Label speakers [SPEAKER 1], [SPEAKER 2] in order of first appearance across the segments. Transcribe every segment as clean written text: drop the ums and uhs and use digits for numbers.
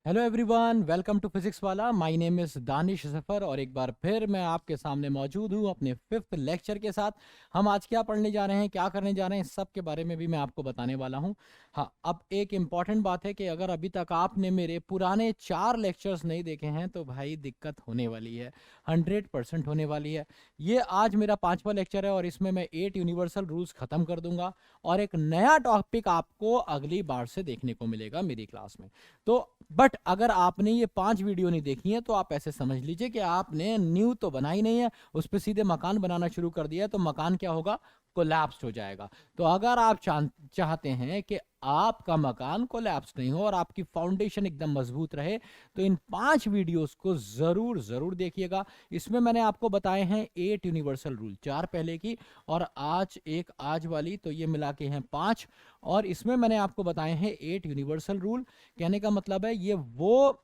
[SPEAKER 1] Hello everyone, welcome to physics Wallah. My name is Danish Safar और एक बार फिर मैं आपके सामने मौजूद हूँ अपने 5th लेक्चर के साथ। हम आज क्या पढ़ने जा रहे हैं, क्या करने जा रहे हैं, सब के बारे में भी मैं आपको बताने वाला हूँ। हाँ, अब एक इम्पॉर्टेंट बात है कि अगर अभी तक आपने मेरे पुराने 4 लेक्चर्स नहीं देखे हैं तो भाई दिक्कत होने वाली है, 100% होने वाली है। ये आज मेरा 5वां लेक्चर है और इसमें मैं 8 यूनिवर्सल रूल्स ख़त्म कर दूंगा और एक नया टॉपिक आपको अगली बार से देखने को मिलेगा मेरी क्लास में। तो बट अगर आपने ये 5 वीडियो नहीं देखी है तो आप ऐसे समझ लीजिए कि आपने न्यू तो बनाई नहीं है, उस पर सीधे मकान बनाना शुरू कर दिया है, तो मकान क्या होगा, कोलैप्स हो जाएगा। तो अगर आप चाहते हैं कि आपका मकान कोलैप्स नहीं हो और आपकी फाउंडेशन एकदम मजबूत रहे तो इन 5 वीडियोस को जरूर जरूर देखिएगा। इसमें मैंने आपको बताए हैं 8 यूनिवर्सल रूल, 4 पहले की और आज वाली, तो ये मिला के हैं 5। और इसमें मैंने आपको बताए हैं 8 यूनिवर्सल रूल। कहने का मतलब है ये वो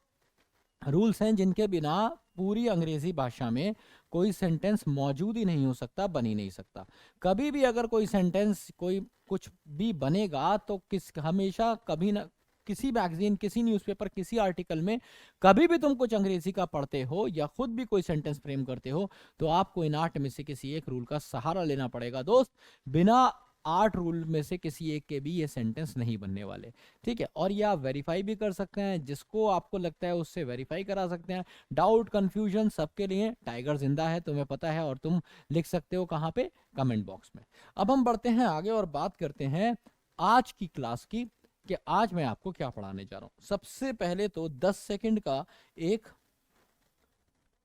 [SPEAKER 1] रूल्स हैं जिनके बिना पूरी अंग्रेजी भाषा में कोई सेंटेंस मौजूद ही नहीं हो सकता, बन ही नहीं सकता। कभी भी अगर कोई सेंटेंस, कोई कुछ भी बनेगा तो हमेशा कभी ना किसी मैगजीन, किसी न्यूज़पेपर, किसी आर्टिकल में कभी भी तुम कुछ अंग्रेजी का पढ़ते हो या खुद भी कोई सेंटेंस फ्रेम करते हो तो आपको इन 8 में से किसी एक रूल का सहारा लेना पड़ेगा दोस्त। बिना 8 रूल में से किसी एक के भी ये सेंटेंस नहीं बनने वाले। ठीक है, और ये आप वेरीफाई भी कर सकते हैं, जिसको आपको लगता है उससे वेरीफाई करा सकते हैं। डाउट कंफ्यूजन सबके लिए टाइगर जिंदा है, तुम्हें पता है, और तुम लिख सकते हो कहाँ पे, कमेंट बॉक्स में। अब हम बढ़ते हैं आगे और बात करते हैं आज की क्लास की कि आज मैं आपको क्या पढ़ाने जा रहा हूं। सबसे पहले तो 10 सेकंड का एक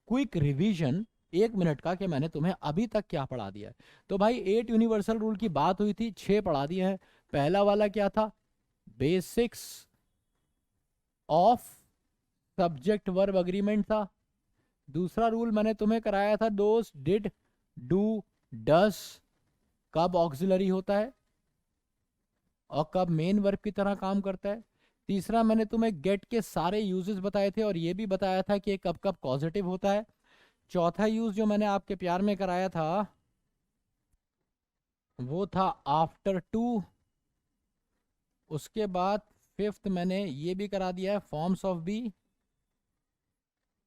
[SPEAKER 1] क्विक रिवीजन, 1 मिनट का, कि मैंने तुम्हें अभी तक क्या पढ़ा दिया है। तो भाई 8 यूनिवर्सल रूल की बात हुई थी, 6 पढ़ा दिए हैं। पहला वाला क्या था, basics of subject verb agreement था। दूसरा रूल मैंने तुम्हें कराया था दोस्त, डिड, डू, डस कब ऑक्सिलरी होता है और कब मेन वर्ब की तरह काम करता है। तीसरा मैंने तुम्हें गेट के सारे यूजेस बताए थे और ये भी बताया था कि कब कब पॉजिटिव होता है। चौथा यूज जो मैंने आपके प्यार में कराया था वो था आफ्टर टू। उसके बाद 5th मैंने ये भी करा दिया है, फॉर्म्स ऑफ बी,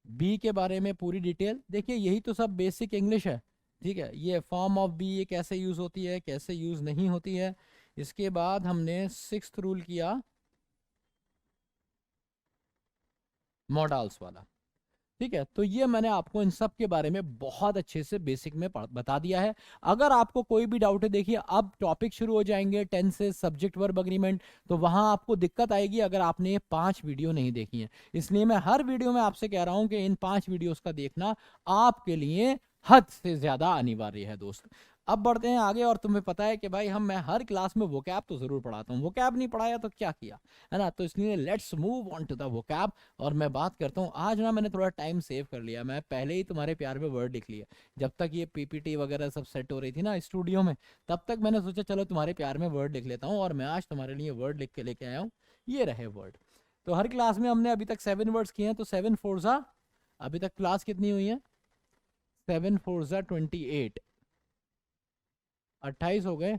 [SPEAKER 1] बी के बारे में पूरी डिटेल। देखिए यही तो सब बेसिक इंग्लिश है। ठीक है, ये फॉर्म ऑफ बी ये कैसे यूज होती है, कैसे यूज नहीं होती है। इसके बाद हमने 6th रूल किया, मॉडल्स वाला। ठीक है, तो ये मैंने आपको इन सब के बारे में बहुत अच्छे से बेसिक में बता दिया है। अगर आपको कोई भी डाउट है, देखिए अब टॉपिक शुरू हो जाएंगे टेंसेस, सब्जेक्ट वर्ब अग्रीमेंट, तो वहां आपको दिक्कत आएगी अगर आपने ये 5 वीडियो नहीं देखी है। इसलिए मैं हर वीडियो में आपसे कह रहा हूं कि इन 5 वीडियोस का देखना आपके लिए हद से ज्यादा अनिवार्य है दोस्त। अब बढ़ते हैं आगे और तुम्हें पता है कि भाई मैं हर क्लास में वोकैब तो जरूर पढ़ाता हूँ, वोकैब नहीं पढ़ाया तो क्या किया, है ना। तो इसलिए let's move on to the vocab और मैं बात करता हूँ। आज ना मैंने थोड़ा टाइम सेव कर लिया, मैं पहले ही तुम्हारे प्यार में वर्ड लिख लिया। जब तक ये पीपीटी वगैरह सब सेट हो रही थी ना स्टूडियो में, तब तक मैंने सोचा चलो तुम्हारे प्यार में वर्ड लिख लेता हूँ और मैं आज तुम्हारे लिए वर्ड लिख के लेके आया हूँ। ये रहे वर्ड। तो हर क्लास में हमने अभी तक 7 वर्ड्स किए हैं, तो 7 फोर्जा, अभी तक क्लास कितनी हुई है, 7 फोर्जा 28, 28 हो गए।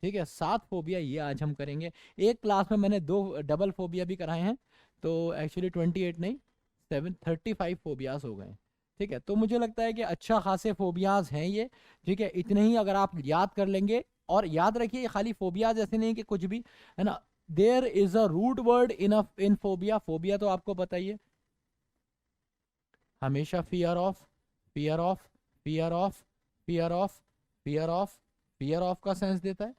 [SPEAKER 1] ठीक है, 7 फोबिया ये आज हम करेंगे। एक क्लास में मैंने 2 डबल फोबिया भी कराए हैं, तो एक्चुअली 28 नहीं, 35 फोबियाज हो गए। ठीक है, तो मुझे लगता है कि अच्छा खासे फोबियाज हैं ये। ठीक है, इतने ही अगर आप याद कर लेंगे, और याद रखिए खाली फोबियाज ऐसे नहीं कि कुछ भी, है ना। There is a root word in phobia. Phobia तो आपको पता ही है, हमेशा fear of, fear of, fear of, fear of, fear of, fear of का सेंस देता है।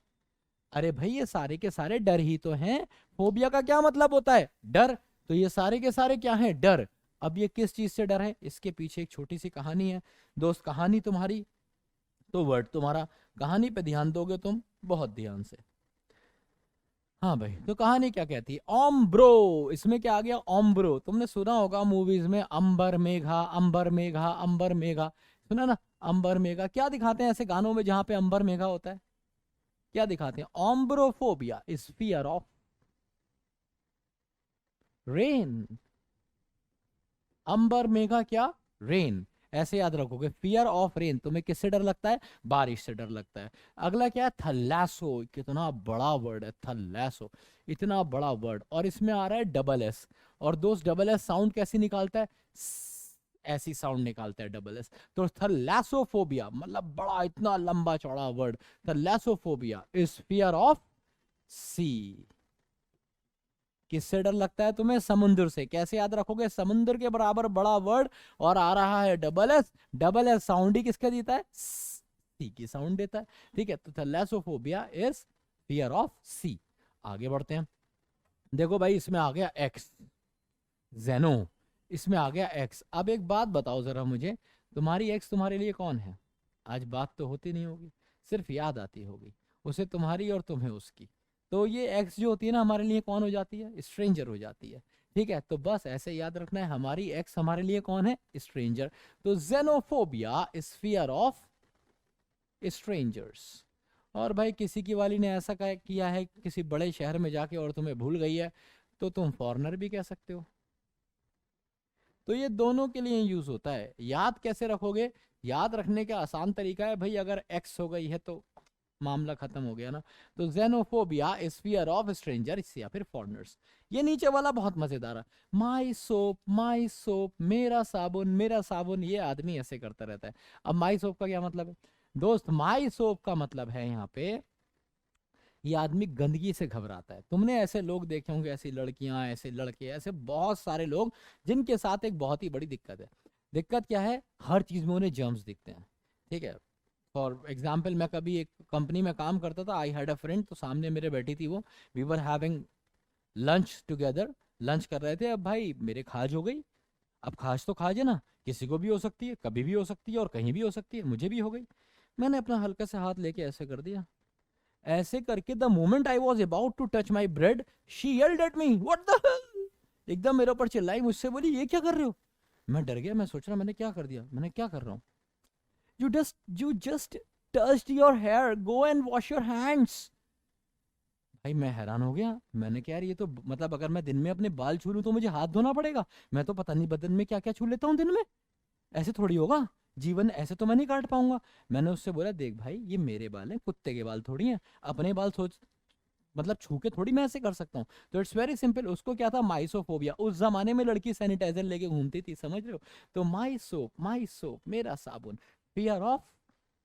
[SPEAKER 1] अरे भाई ये सारे के सारे डर ही तो हैं। फोबिया का क्या मतलब होता है, डर। तो ये सारे के सारे क्या हैं, डर। अब ये किस चीज से डर है, इसके पीछे एक छोटी सी कहानी है दोस्त। कहानी तुम्हारी तो वर्ड तुम्हारा। कहानी पे ध्यान दोगे तुम बहुत ध्यान से। हाँ भाई, तो कहानी क्या कहती है, ओम्ब्रो। इसमें क्या आ गया, ओम्ब्रो। तुमने सुना होगा मूवीज में, अंबर मेघा, अंबर मेघा, अंबर मेघा, सुना ना। अंबर मेघा क्या दिखाते हैं ऐसे गानों में जहां पे अंबर मेघा होता है, क्या दिखाते हैं, ओम्ब्रोफोबिया इज फियर ऑफ रेन। अंबर मेघा क्या, रेन। ऐसे याद रखोगे। फियर ऑफ रेन, तुम्हें किससे डर लगता है? बारिश से डर लगता है। अगला क्या है? थैलासो, कितना बड़ा वर्ड है थैलासो, इतना बड़ा वर्ड, और इसमें आ रहा है डबल एस। और दोस्त डबल एस साउंड कैसी निकालता है? ऐसी साउंड निकालता है डबल एस। तो थैलासोफोबिया मतलब बड़ा इतना लंबा चौड़ा वर्ड। थैलासोफोबिया इज फियर ऑफ सी। किससे डर लगता है तुम्हें? समुद्र से। कैसे याद रखोगे? समुद्र के बराबर बड़ा वर्ड और आ रहा है double S. Double S sound ही किसका देता है? सी की साउंड देता है। ठीक है, तो थैलासोफोबिया इज फियर ऑफ सी। आगे बढ़ते हैं। देखो भाई, इसमें आ गया एक्स, जेनो, इसमें आ गया एक्स। अब एक बात बताओ जरा मुझे, तुम्हारी एक्स तुम्हारे लिए कौन है? आज बात तो होती नहीं होगी, सिर्फ याद आती होगी, उसे तुम्हारी और तुम्हें उसकी। तो ये एक्स जो होती है ना, हमारे लिए कौन हो जाती है? स्ट्रेंजर हो जाती है। ठीक है, तो बस ऐसे याद रखना है, हमारी एक्स हमारे लिए कौन है? स्ट्रेंजर। तो xenophobia is fear of strangers. और भाई किसी की वाली ने ऐसा किया है किसी बड़े शहर में जाके और तुम्हें भूल गई है, तो तुम फॉरेनर भी कह सकते हो। तो ये दोनों के लिए यूज होता है। याद कैसे रखोगे? याद रखने का आसान तरीका है भाई, अगर एक्स हो गई है तो मामला खत्म हो गया ना। तो xenophobia is fear of strangers या फिर फॉरेनर्स। ये नीचे वाला बहुत मजेदार है। माई सोप, मेरा साबुन मेरा साबुन, ये आदमी ऐसे करता रहता है। अब माई सोप का क्या मतलब है दोस्त? माई सोप का मतलब है यहाँ पे, ये आदमी गंदगी से घबराता है। तुमने ऐसे लोग देखे होंगे, ऐसी लड़कियां, ऐसे लड़के, ऐसे बहुत सारे लोग जिनके साथ एक बहुत ही बड़ी दिक्कत है। दिक्कत क्या है? हर चीज में उन्हें जर्म्स दिखते हैं। ठीक है, फॉर एग्जाम्पल मैं कभी एक कंपनी में काम करता था, आई हैड अ फ्रेंड, तो सामने मेरे बैठी थी वो, we were having lunch together, lunch कर रहे थे। अब भाई मेरे खाज हो गई। अब खाज तो खाज है ना, किसी को भी हो सकती है, कभी भी हो सकती है और कहीं भी हो सकती है, मुझे भी हो गई। मैंने अपना हल्का से हाथ लेके ऐसे कर दिया, ऐसे करके the moment I was about to touch my bread, she yelled at me, what the hell, एकदम मेरे ऊपर चिल्लाई, मुझसे बोली ये क्या कर रहे हो? मैं डर गया, मैं सोच रहा मैंने क्या कर दिया, मैंने क्या कर रहा हूँ? You just touched your hair, go and wash your hands. भाई मैं हैरान हो गया, मैंने क्या यार, ये तो मतलब अगर मैं दिन में अपने बाल छू लूं तो मुझे हाथ धोना पड़ेगा? मैं तो पता नहीं बदन में क्या क्या छू लेता हूँ दिन में, ऐसे थोड़ी होगा जीवन, ऐसे तो मैं नहीं काट पाऊंगा। मैंने उससे बोला देख भाई, ये मेरे बाल हैं, कुत्ते के बाल थोड़ी हैं, अपने बाल सोच, मतलब छू के थोड़ी मैं ऐसे कर सकता हूँ। तो इट्स वेरी सिंपल। उसको क्या था? माइसोफोबिया। उस जमाने में लड़की सैनिटाइजर लेके घूमती थी, समझ रहे हो? तो माई सोप मेरा साबुन, फियर ऑफ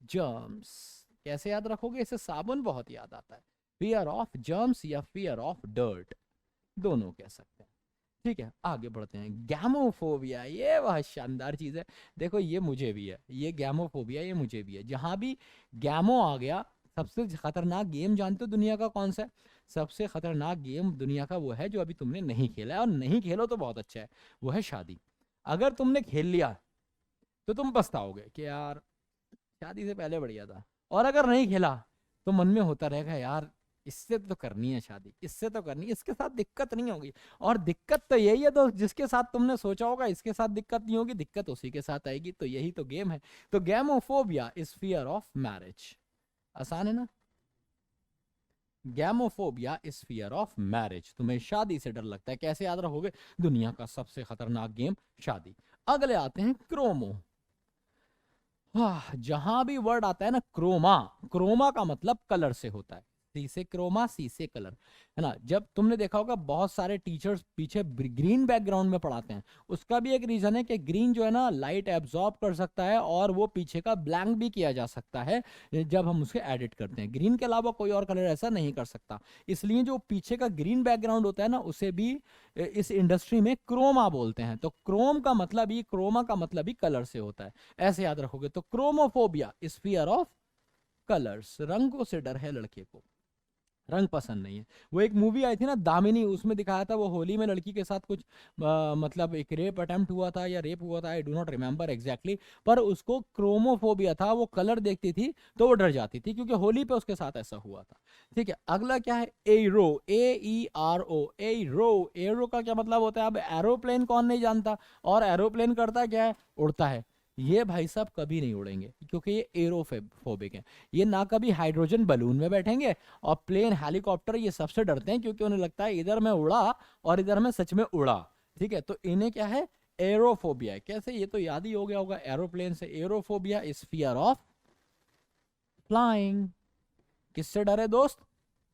[SPEAKER 1] जर्म्स। कैसे याद रखोगे इसे? साबुन बहुत याद आता है। फियर ऑफ जर्म्स या फियर ऑफ डर्ट, दोनों कह सकते हैं। ठीक है, आगे बढ़ते हैं। गैमोफोबिया, ये बहुत शानदार चीज है। देखो ये मुझे भी है, ये गैमोफोबिया ये मुझे भी है। जहां भी गैमो आ गया, सबसे खतरनाक गेम जानते हो दुनिया का कौन सा है? सबसे खतरनाक गेम दुनिया का वो है जो अभी तुमने नहीं खेला है, और नहीं खेलो तो बहुत अच्छा है, वो है शादी। अगर तुमने खेल लिया तो तुम पछताओगे कि यार शादी से पहले बढ़िया था, और अगर नहीं खेला तो मन में होता रहेगा यार इससे तो करनी है शादी, इससे तो करनी है, इसके साथ दिक्कत नहीं होगी। और दिक्कत तो यही है दोस्त, जिसके साथ तुमने सोचा होगा इसके साथ दिक्कत नहीं होगी, दिक्कत उसी के साथ आएगी। तो यही तो गेम है। तो gamophobia is fear of marriage. आसान है ना? Gamophobia is fear of marriage, तुम्हें शादी से डर लगता है। कैसे याद रखोगे? दुनिया का सबसे खतरनाक गेम शादी। अगले आते हैं क्रोमो। जहां भी वर्ड आता है ना क्रोमा, क्रोमा का मतलब कलर से होता है। सी से क्रोमा, सी से कलर, है ना? जब तुमने देखा होगा बहुत सारे टीचर्स पीछे ग्रीन बैकग्राउंड में पढ़ाते हैं, उसका भी एक रीजन है कि ग्रीन जो है ना लाइट एब्जॉर्ब कर सकता है, और वो पीछे का ब्लैंक भी किया जा सकता है जब हम उसे एडिट करते हैं। ग्रीन के अलावा कोई और कलर ऐसा नहीं कर सकता, इसलिए जो पीछे का ग्रीन बैकग्राउंड होता है ना, उसे भी इस इंडस्ट्री में क्रोमा बोलते हैं। तो क्रोम का मतलब ही, क्रोमा का मतलब ही कलर से होता है, ऐसे याद रखोगे। तो क्रोमोफोबिया इज फियर ऑफ कलर्स, रंगों से डर है लड़के को, रंग पसंद नहीं है। वो एक मूवी आई थी ना दामिनी, उसमें दिखाया था वो होली में लड़की के साथ कुछ मतलब एक रेप अटेम्प्ट हुआ था या रेप हुआ था, I do not remember exactly, पर उसको क्रोमोफोबिया था, वो कलर देखती थी तो वो डर जाती थी, क्योंकि होली पे उसके साथ ऐसा हुआ था। ठीक है, अगला क्या है? Arrow, AERO, arrow. एरो का क्या मतलब होता है? अब एरोप्लेन कौन नहीं जानता, और एरोप्लेन करता क्या है? उड़ता है। ये भाई साहब कभी नहीं उड़ेंगे, क्योंकि ये एरोफोबिक है। ये ना कभी हाइड्रोजन बलून में बैठेंगे, और प्लेन, हेलीकॉप्टर, ये सबसे डरते हैं, क्योंकि उन्हें लगता है इधर मैं उड़ा और इधर मैं सच में उड़ा। ठीक है, तो इन्हें क्या है? एरोफोबिया है। कैसे, ये तो याद ही हो गया होगा, एरोप्लेन से। Aerophobia is fear of flying. किससे डर है दोस्त?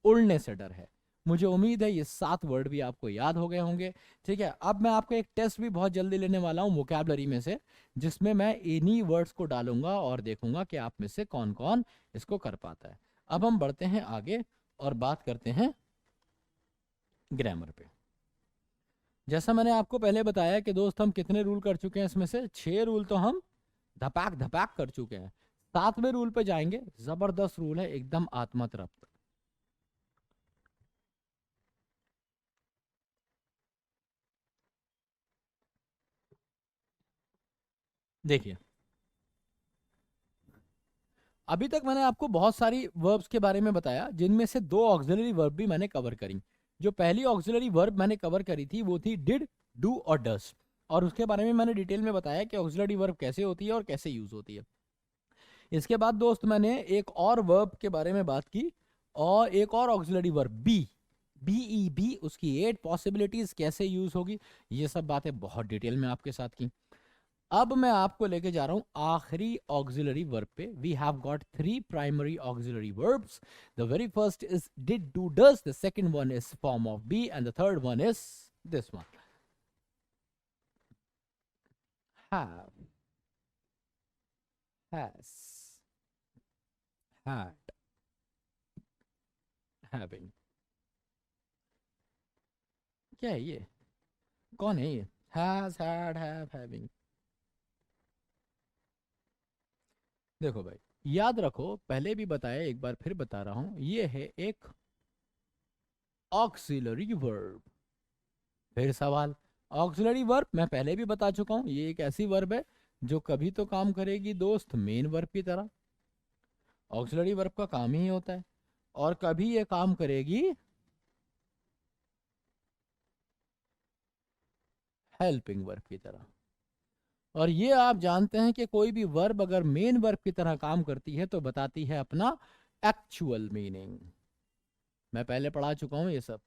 [SPEAKER 1] उड़ने से डर है। मुझे उम्मीद है ये 7 वर्ड भी आपको याद हो गए होंगे। ठीक है, अब मैं आपको एक टेस्ट भी बहुत जल्दी लेने वाला हूँ वोकैबलरी में से, जिसमें मैं इन्हीं वर्ड्स को डालूंगा और देखूंगा कि आप में से कौन कौन इसको कर पाता है। अब हम बढ़ते हैं आगे और बात करते हैं ग्रामर पे। जैसा मैंने आपको पहले बताया कि दोस्त हम कितने रूल कर चुके हैं, इसमें से 6 रूल तो हम धपाक धपाक कर चुके हैं। 7वें रूल पे जाएंगे। जबरदस्त रूल है, एकदम आत्मा तृप्त। देखिए, अभी तक मैंने आपको बहुत सारी वर्ब्स के बारे में बताया, जिनमें से 2 ऑक्सिलरी वर्ब भी मैंने कवर करी। जो पहली ऑक्सिलरी वर्ब मैंने कवर करी थी वो थी डिड, डू और डस, और उसके बारे में मैंने डिटेल में बताया कि ऑक्सिलरी वर्ब कैसे होती है और कैसे यूज होती है। इसके बाद दोस्त मैंने एक और वर्ब के बारे में बात की, और एक और ऑक्सिलरी वर्ब बी, बी उसकी 8 पॉसिबिलिटीज कैसे यूज होगी, ये सब बातें बहुत डिटेल में आपके साथ की। अब मैं आपको लेके जा रहा हूं आखिरी ऑक्सिलरी वर्ब पे। We have got 3 primary auxiliary verbs. The very first is did, do, does, the second one is form of be, and the third one is this one, have, has, had, having। क्या है ये? कौन है ये? has, had, have, having। देखो भाई, याद रखो, पहले भी बताया, एक बार फिर बता रहा हूं, ये है एक ऑक्सिलरी वर्ब। फिर सवाल, ऑक्सिलरी वर्ब मैं पहले भी बता चुका हूं, ये एक ऐसी वर्ब है जो कभी तो काम करेगी दोस्त मेन वर्ब की तरह, ऑक्सिलरी वर्ब का काम ही होता है, और कभी ये काम करेगी हेल्पिंग वर्ब की तरह। और ये आप जानते हैं कि कोई भी वर्ब अगर मेन वर्ब की तरह काम करती है तो बताती है अपना एक्चुअल मीनिंग। मैं पहले पढ़ा चुका हूं ये सब।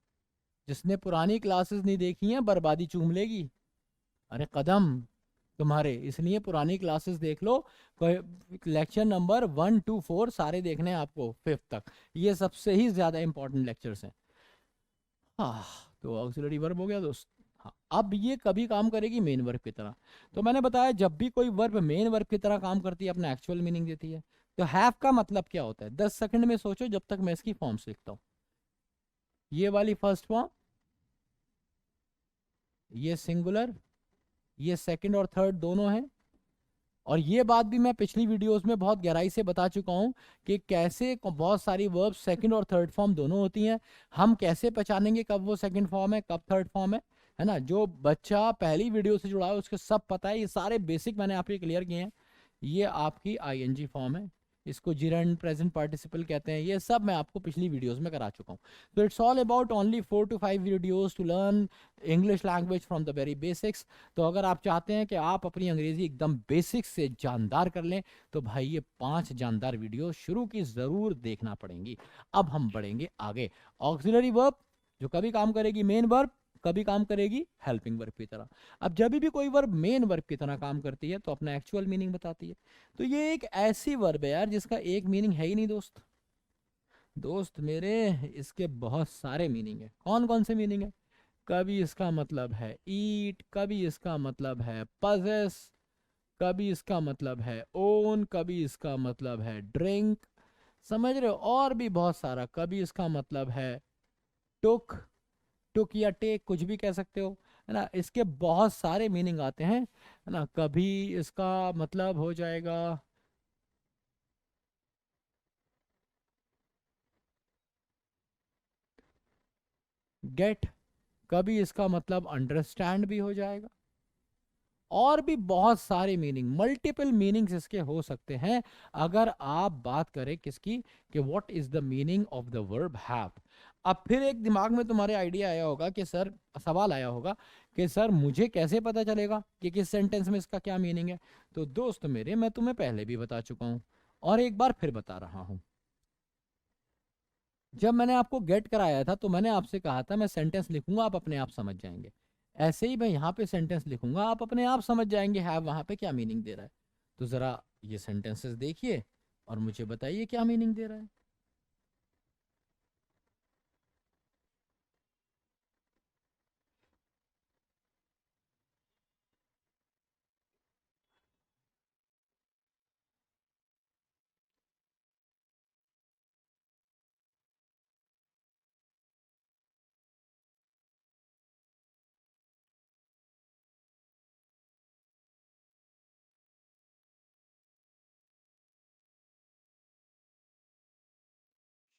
[SPEAKER 1] जिसने पुरानी क्लासेस नहीं देखी हैं बर्बादी चूम लेगी। अरे कदम तुम्हारे, इसलिए पुरानी क्लासेस देख लो। लेक्चर नंबर 1 to 4 सारे देखने हैं आपको, 5th तक। ये सबसे ही ज्यादा इंपॉर्टेंट लेक्चर्स हैं। हाँ, तो ऑक्सिलरी वर्ब हो गया दोस्त। हाँ, अब ये कभी काम करेगी मेन वर्ब की तरह। तो मैंने बताया जब भी कोई वर्ब मेन वर्ब की तरह काम करती है अपना एक्चुअल मीनिंग देती है। तो हैव का मतलब क्या होता है? 10 सेकंड में सोचो जब तक मैं इसकी फॉर्म्स लिखता हूँ। ये वाली फर्स्ट फॉर्म, ये सिंगुलर, ये सेकंड और थर्ड दोनों हैं। और ये बात भी मैं पिछली वीडियोस में बहुत गहराई से बता चुका हूं कि कैसे बहुत सारी वर्ब सेकंड और थर्ड फॉर्म दोनों होती हैं। हम कैसे पहचानेंगे कब वो सेकंड फॉर्म है कब थर्ड फॉर्म है ना? जो बच्चा पहली वीडियो से जुड़ा है उसके सब पता है, ये सारे बेसिक मैंने आपके क्लियर किए हैं। ये आपकी आईएनजी फॉर्म है, इसको जिरंड प्रेजेंट पार्टिसिपल कहते हैं, ये सब मैं आपको पिछली वीडियोस में करा चुका हूँ। तो it's all about only 4 to 5 videos to learn English language from the very basics. तो अगर आप चाहते हैं कि आप अपनी अंग्रेजी एकदम बेसिक्स से जानदार कर लें तो भाई ये 5 जानदार वीडियो शुरू की जरूर देखना पड़ेंगी। अब हम बढ़ेंगे आगे। ऑक्सिलरी वर्ब जो कभी काम करेगी मेन वर्ब, कभी काम करेगी हेल्पिंग वर्ब की तरह। अब जब भी कोई वर्ब मेन वर्ब की तरह काम करती है तो अपना एक्चुअल मीनिंग बताती है। तो ये एक ऐसी वर्ब है यार जिसका एक मीनिंग है ही नहीं दोस्त। दोस्त मेरे, इसके बहुत सारे मीनिंग है। कौन कौन से मीनिंग है? कभी इसका मतलब है ईट, कभी इसका मतलब है पजेस, कभी इसका मतलब है ओन, कभी इसका मतलब है ड्रिंक, समझ रहे हो? और भी बहुत सारा। कभी इसका मतलब है टुक, टुक या टेक कुछ भी कह सकते हो, है ना? इसके बहुत सारे मीनिंग आते हैं, है ना? कभी इसका मतलब हो जाएगा गेट, कभी इसका मतलब अंडरस्टैंड भी हो जाएगा, और भी बहुत सारे मीनिंग, मल्टीपल मीनिंग्स इसके हो सकते हैं। अगर आप बात करें किसकी, कि what is the meaning of the verb have. अब फिर एक दिमाग में तुम्हारे आइडिया आया होगा कि सर, सवाल आया होगा कि सर मुझे कैसे पता चलेगा कि किस सेंटेंस में इसका क्या मीनिंग है? तो दोस्त मेरे, मैं तुम्हें पहले भी बता चुका हूं और एक बार फिर बता रहा हूं। जब मैंने आपको गेट कराया था तो मैंने आपसे कहा था मैं सेंटेंस लिखूंगा, आप अपने आप समझ जाएंगे। ऐसे ही मैं यहाँ पे सेंटेंस लिखूंगा, आप अपने आप समझ जाएंगे हैव वहाँ पे क्या मीनिंग दे रहा है। तो ज़रा ये सेंटेंसेस देखिए और मुझे बताइए क्या मीनिंग दे रहा है।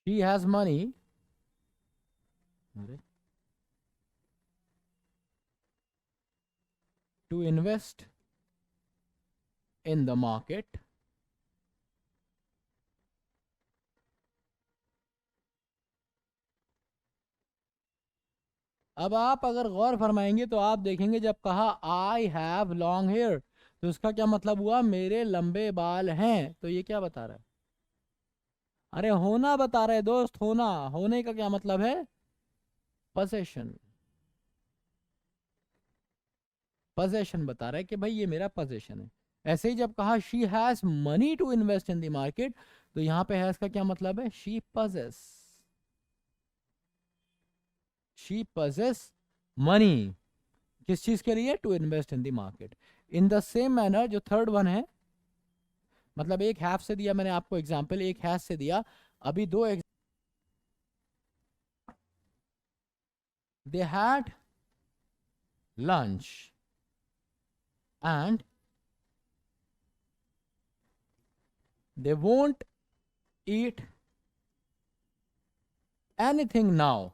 [SPEAKER 1] She has money, to invest in the market. अब आप अगर गौर फरमाएंगे तो आप देखेंगे जब कहा आई हैव लॉन्ग हेयर तो इसका क्या मतलब हुआ, मेरे लंबे बाल हैं। तो ये क्या बता रहा है, अरे होना बता रहा है दोस्त, होना, होने का क्या मतलब है, पोजेशन। पोजेशन बता रहा है कि भाई ये मेरा पोजेशन है। ऐसे ही जब कहा she has money to invest in the market तो यहां पे हैज का क्या मतलब है, शी पजेस मनी, किस चीज के लिए, to invest in the market. In the same manner जो थर्ड वन है, मतलब एक हैव से दिया मैंने आपको एग्जाम्पल, एक हैज से दिया, अभी दो। They had lunch and they won't eat anything now.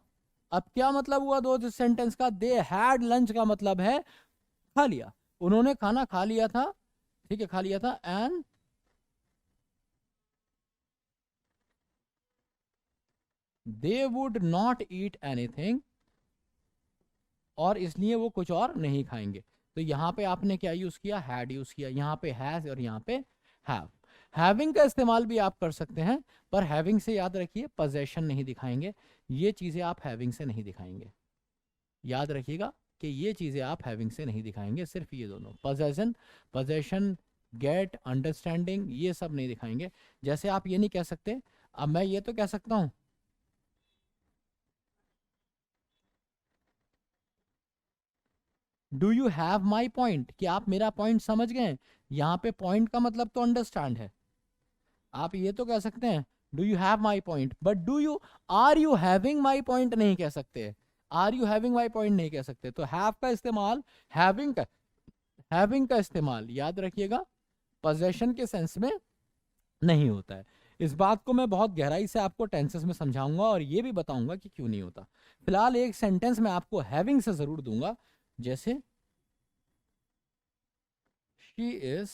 [SPEAKER 1] अब क्या मतलब हुआ दो सेंटेंस का, दे हैड लंच का मतलब है खा लिया, उन्होंने खाना खा लिया था, ठीक है, खा लिया था, and they would not eat anything, और इसलिए वो कुछ और नहीं खाएंगे। तो यहां पे आपने क्या यूज किया, हैड यूज किया, यहां पे हैज और यहां पे हैव। हैविंग का इस्तेमाल भी आप कर सकते हैं, पर हैविंग से याद रखिए पोजेशन नहीं दिखाएंगे, ये चीजें आप हैविंग से नहीं दिखाएंगे, याद रखिएगा कि ये चीजें आप हैविंग से नहीं दिखाएंगे, सिर्फ ये दोनों पोजेशन, पोजेशन, गेट, अंडरस्टैंडिंग, ये सब नहीं दिखाएंगे। जैसे आप ये नहीं कह सकते, अब मैं ये तो कह सकता हूं, do you have my point, कि आप मेरा पॉइंट समझ गए। यहां पे पॉइंट का मतलब तो अंडरस्टैंड है, आप ये तो कह सकते हैं do you have my point, but do you, are you having my point नहीं कह सकते, are you having my point नहीं कह सकते। तो हैव का इस्तेमाल, हैविंग का, हैविंग का इस्तेमाल याद रखिएगा पोजेशन के सेंस में नहीं होता है। इस बात को मैं बहुत गहराई से आपको टेंसेस में समझाऊंगा और ये भी बताऊंगा कि क्यों नहीं होता। फिलहाल एक सेंटेंस मैं आपको हैविंग से जरूर दूंगा, जैसे she is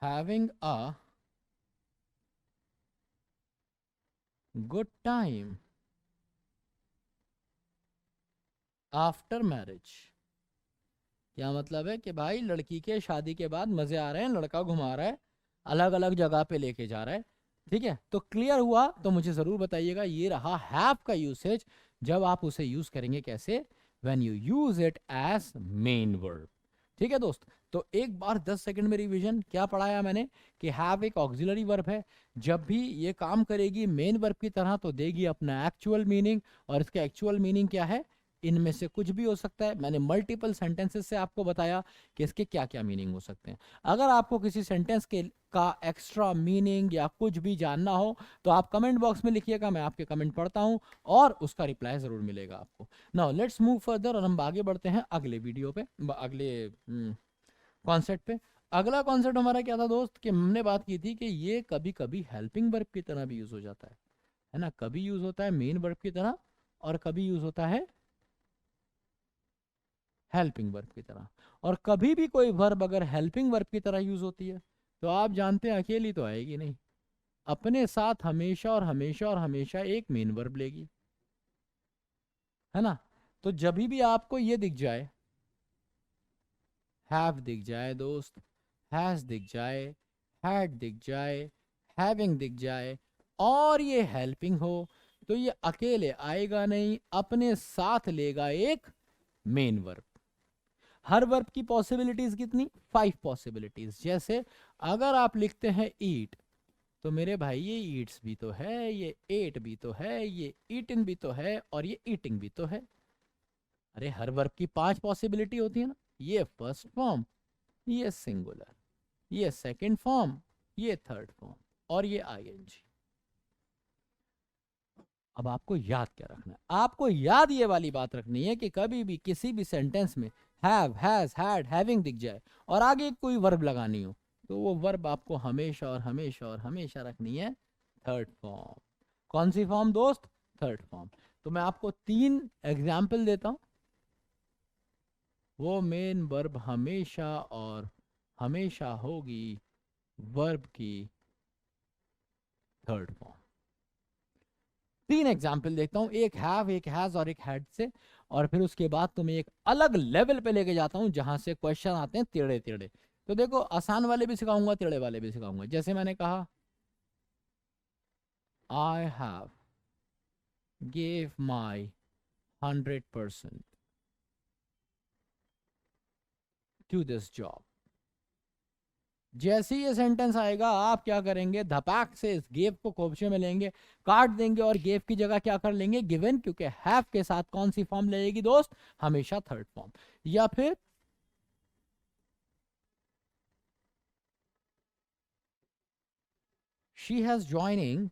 [SPEAKER 1] having a good time after marriage. क्या मतलब है कि भाई लड़की के शादी के बाद मजे आ रहे हैं, लड़का घुमा रहा है, अलग अलग जगह पे लेके जा रहा है। ठीक है, तो क्लियर हुआ, तो मुझे जरूर बताइएगा। ये रहा हैव का यूसेज, जब आप उसे यूज करेंगे कैसे, when you use it as main verb. ठीक है दोस्त, तो एक बार 10 सेकंड में रिवीजन, क्या पढ़ाया मैंने कि हैव एक ऑक्सिलरी वर्ब है, जब भी ये काम करेगी मेन वर्ब की तरह तो देगी अपना एक्चुअल मीनिंग, और इसका एक्चुअल मीनिंग क्या है, इनमें से कुछ भी हो सकता है। मैंने मल्टीपल सेंटेंसेस से आपको बताया कि इसके क्या क्या मीनिंग हो सकते हैं। अगर आपको किसी सेंटेंस के का एक्स्ट्रा मीनिंग या कुछ भी जानना हो तो आप कमेंट बॉक्स में लिखिएगा, मैं आपके कमेंट पढ़ता हूं और उसका रिप्लाई जरूर मिलेगा आपको। नाउ लेट्स मूव फर्दर, और हम आगे बढ़ते हैं अगले वीडियो पे, अगले कॉन्सेप्ट पे। अगला कॉन्सेप्ट हमारा क्या था दोस्त, कि हमने बात की थी कि ये कभी कभी हेल्पिंग वर्ब की तरह भी यूज हो जाता है ना, कभी यूज होता है मेन वर्ब की तरह और कभी यूज होता है हेल्पिंग वर्ब की तरह। और कभी भी कोई वर्ब अगर हेल्पिंग वर्ब की तरह यूज होती है तो आप जानते हैं अकेली तो आएगी नहीं, अपने साथ हमेशा और हमेशा और हमेशा एक मेन वर्ब लेगी, है ना। तो जब भी आपको ये दिख जाए, हैव दिख जाए दोस्त, हैज दिख जाए, हैड दिख जाए, हैविंग दिख जाए और ये हेल्पिंग हो, तो ये अकेले आएगा नहीं, अपने साथ लेगा एक मेन वर्ब। हर वर्ब की पॉसिबिलिटीज कितनी? 5 पॉसिबिलिटीज। जैसे अगर आप लिखते हैं ईट, तो मेरे भाई ये ईट्स भी तो है, ये एट भी तो है, ये ईटिन भी तो है, और ये ईटिंग भी तो है। अरे हर वर्ब की 5 पॉसिबिलिटी होती है ना। ये फर्स्ट फॉर्म, ये सिंगुलर, ये सेकंड फॉर्म, ये थर्ड फॉर्म, और ये आईएनजी। अब आपको याद क्या रखना है? आपको याद ये वाली बात रखनी है कि कभी भी किसी भी सेंटेंस में हैव, हैज, हैड, हैविंग दिख जाए और आगे कोई वर्ब लगानी हो, तो वो वर्ब आपको हमेशा और हमेशा और हमेशा रखनी है थर्ड फॉर्म। कौन सी फॉर्म दोस्त? Third form. तो मैं आपको 3 एग्जाम्पल देता हूं। वो मेन वर्ब हमेशा और हमेशा होगी वर्ब की थर्ड फॉर्म। 3 एग्जाम्पल देखता हूं, एक हैव, एक हैज और एक हैड से, और फिर उसके बाद तुम्हें एक अलग लेवल पे लेके जाता हूं जहां से क्वेश्चन आते हैं टेढ़े टेढ़े। तो देखो, आसान वाले भी सिखाऊंगा, टेढ़े वाले भी सिखाऊंगा। जैसे मैंने कहा I have gave my 100% to this job. जैसे ही ये सेंटेंस आएगा, आप क्या करेंगे? धपाक से इस गेव को कोपचे में लेंगे, काट देंगे, और गेव की जगह क्या कर लेंगे? गिवन, क्योंकि हैव के साथ कौन सी फॉर्म लगेगी दोस्त? हमेशा थर्ड फॉर्म। या फिर she has joining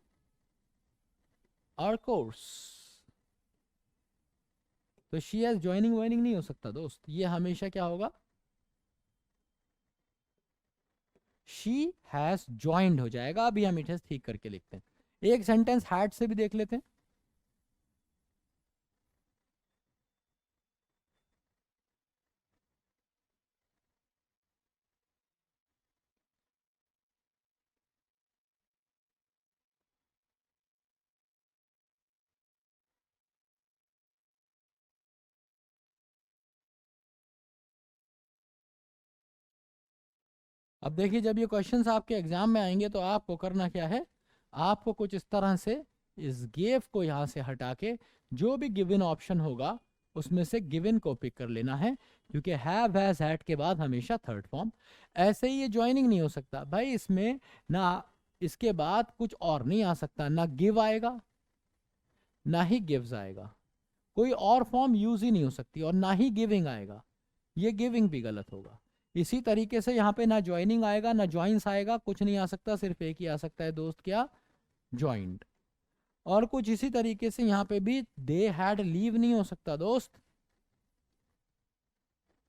[SPEAKER 1] our course. तो शी हैज ज्वाइनिंग वाइनिंग नहीं हो सकता दोस्त, ये हमेशा क्या होगा? शी हैज ज्वाइंड हो जाएगा। अभी हम इट हैज ठीक करके लिखते हैं। एक सेंटेंस हैड से भी देख लेते हैं। अब देखिए, जब ये क्वेश्चंस आपके एग्जाम में आएंगे तो आपको करना क्या है? आपको कुछ इस तरह से इस गेव को यहां से हटा के जो भी गिवन ऑप्शन होगा उसमें से गिवन को पिक कर लेना है, क्योंकि हैव, हैज, हैड के बाद हमेशा थर्ड फॉर्म। ऐसे ही ये ज्वाइनिंग नहीं हो सकता भाई, इसमें ना इसके बाद कुछ और नहीं आ सकता, ना गिव आएगा ना ही गिव्स आएगा, कोई और फॉर्म यूज ही नहीं हो सकती, और ना ही गिविंग आएगा, ये गिविंग भी गलत होगा। इसी तरीके से यहाँ पे ना ज्वाइनिंग आएगा ना ज्वाइंस आएगा, कुछ नहीं आ सकता, सिर्फ एक ही आ सकता है दोस्त, क्या? ज्वाइंट। और कुछ इसी तरीके से यहाँ पे भी दे हैड लीव नहीं हो सकता दोस्त,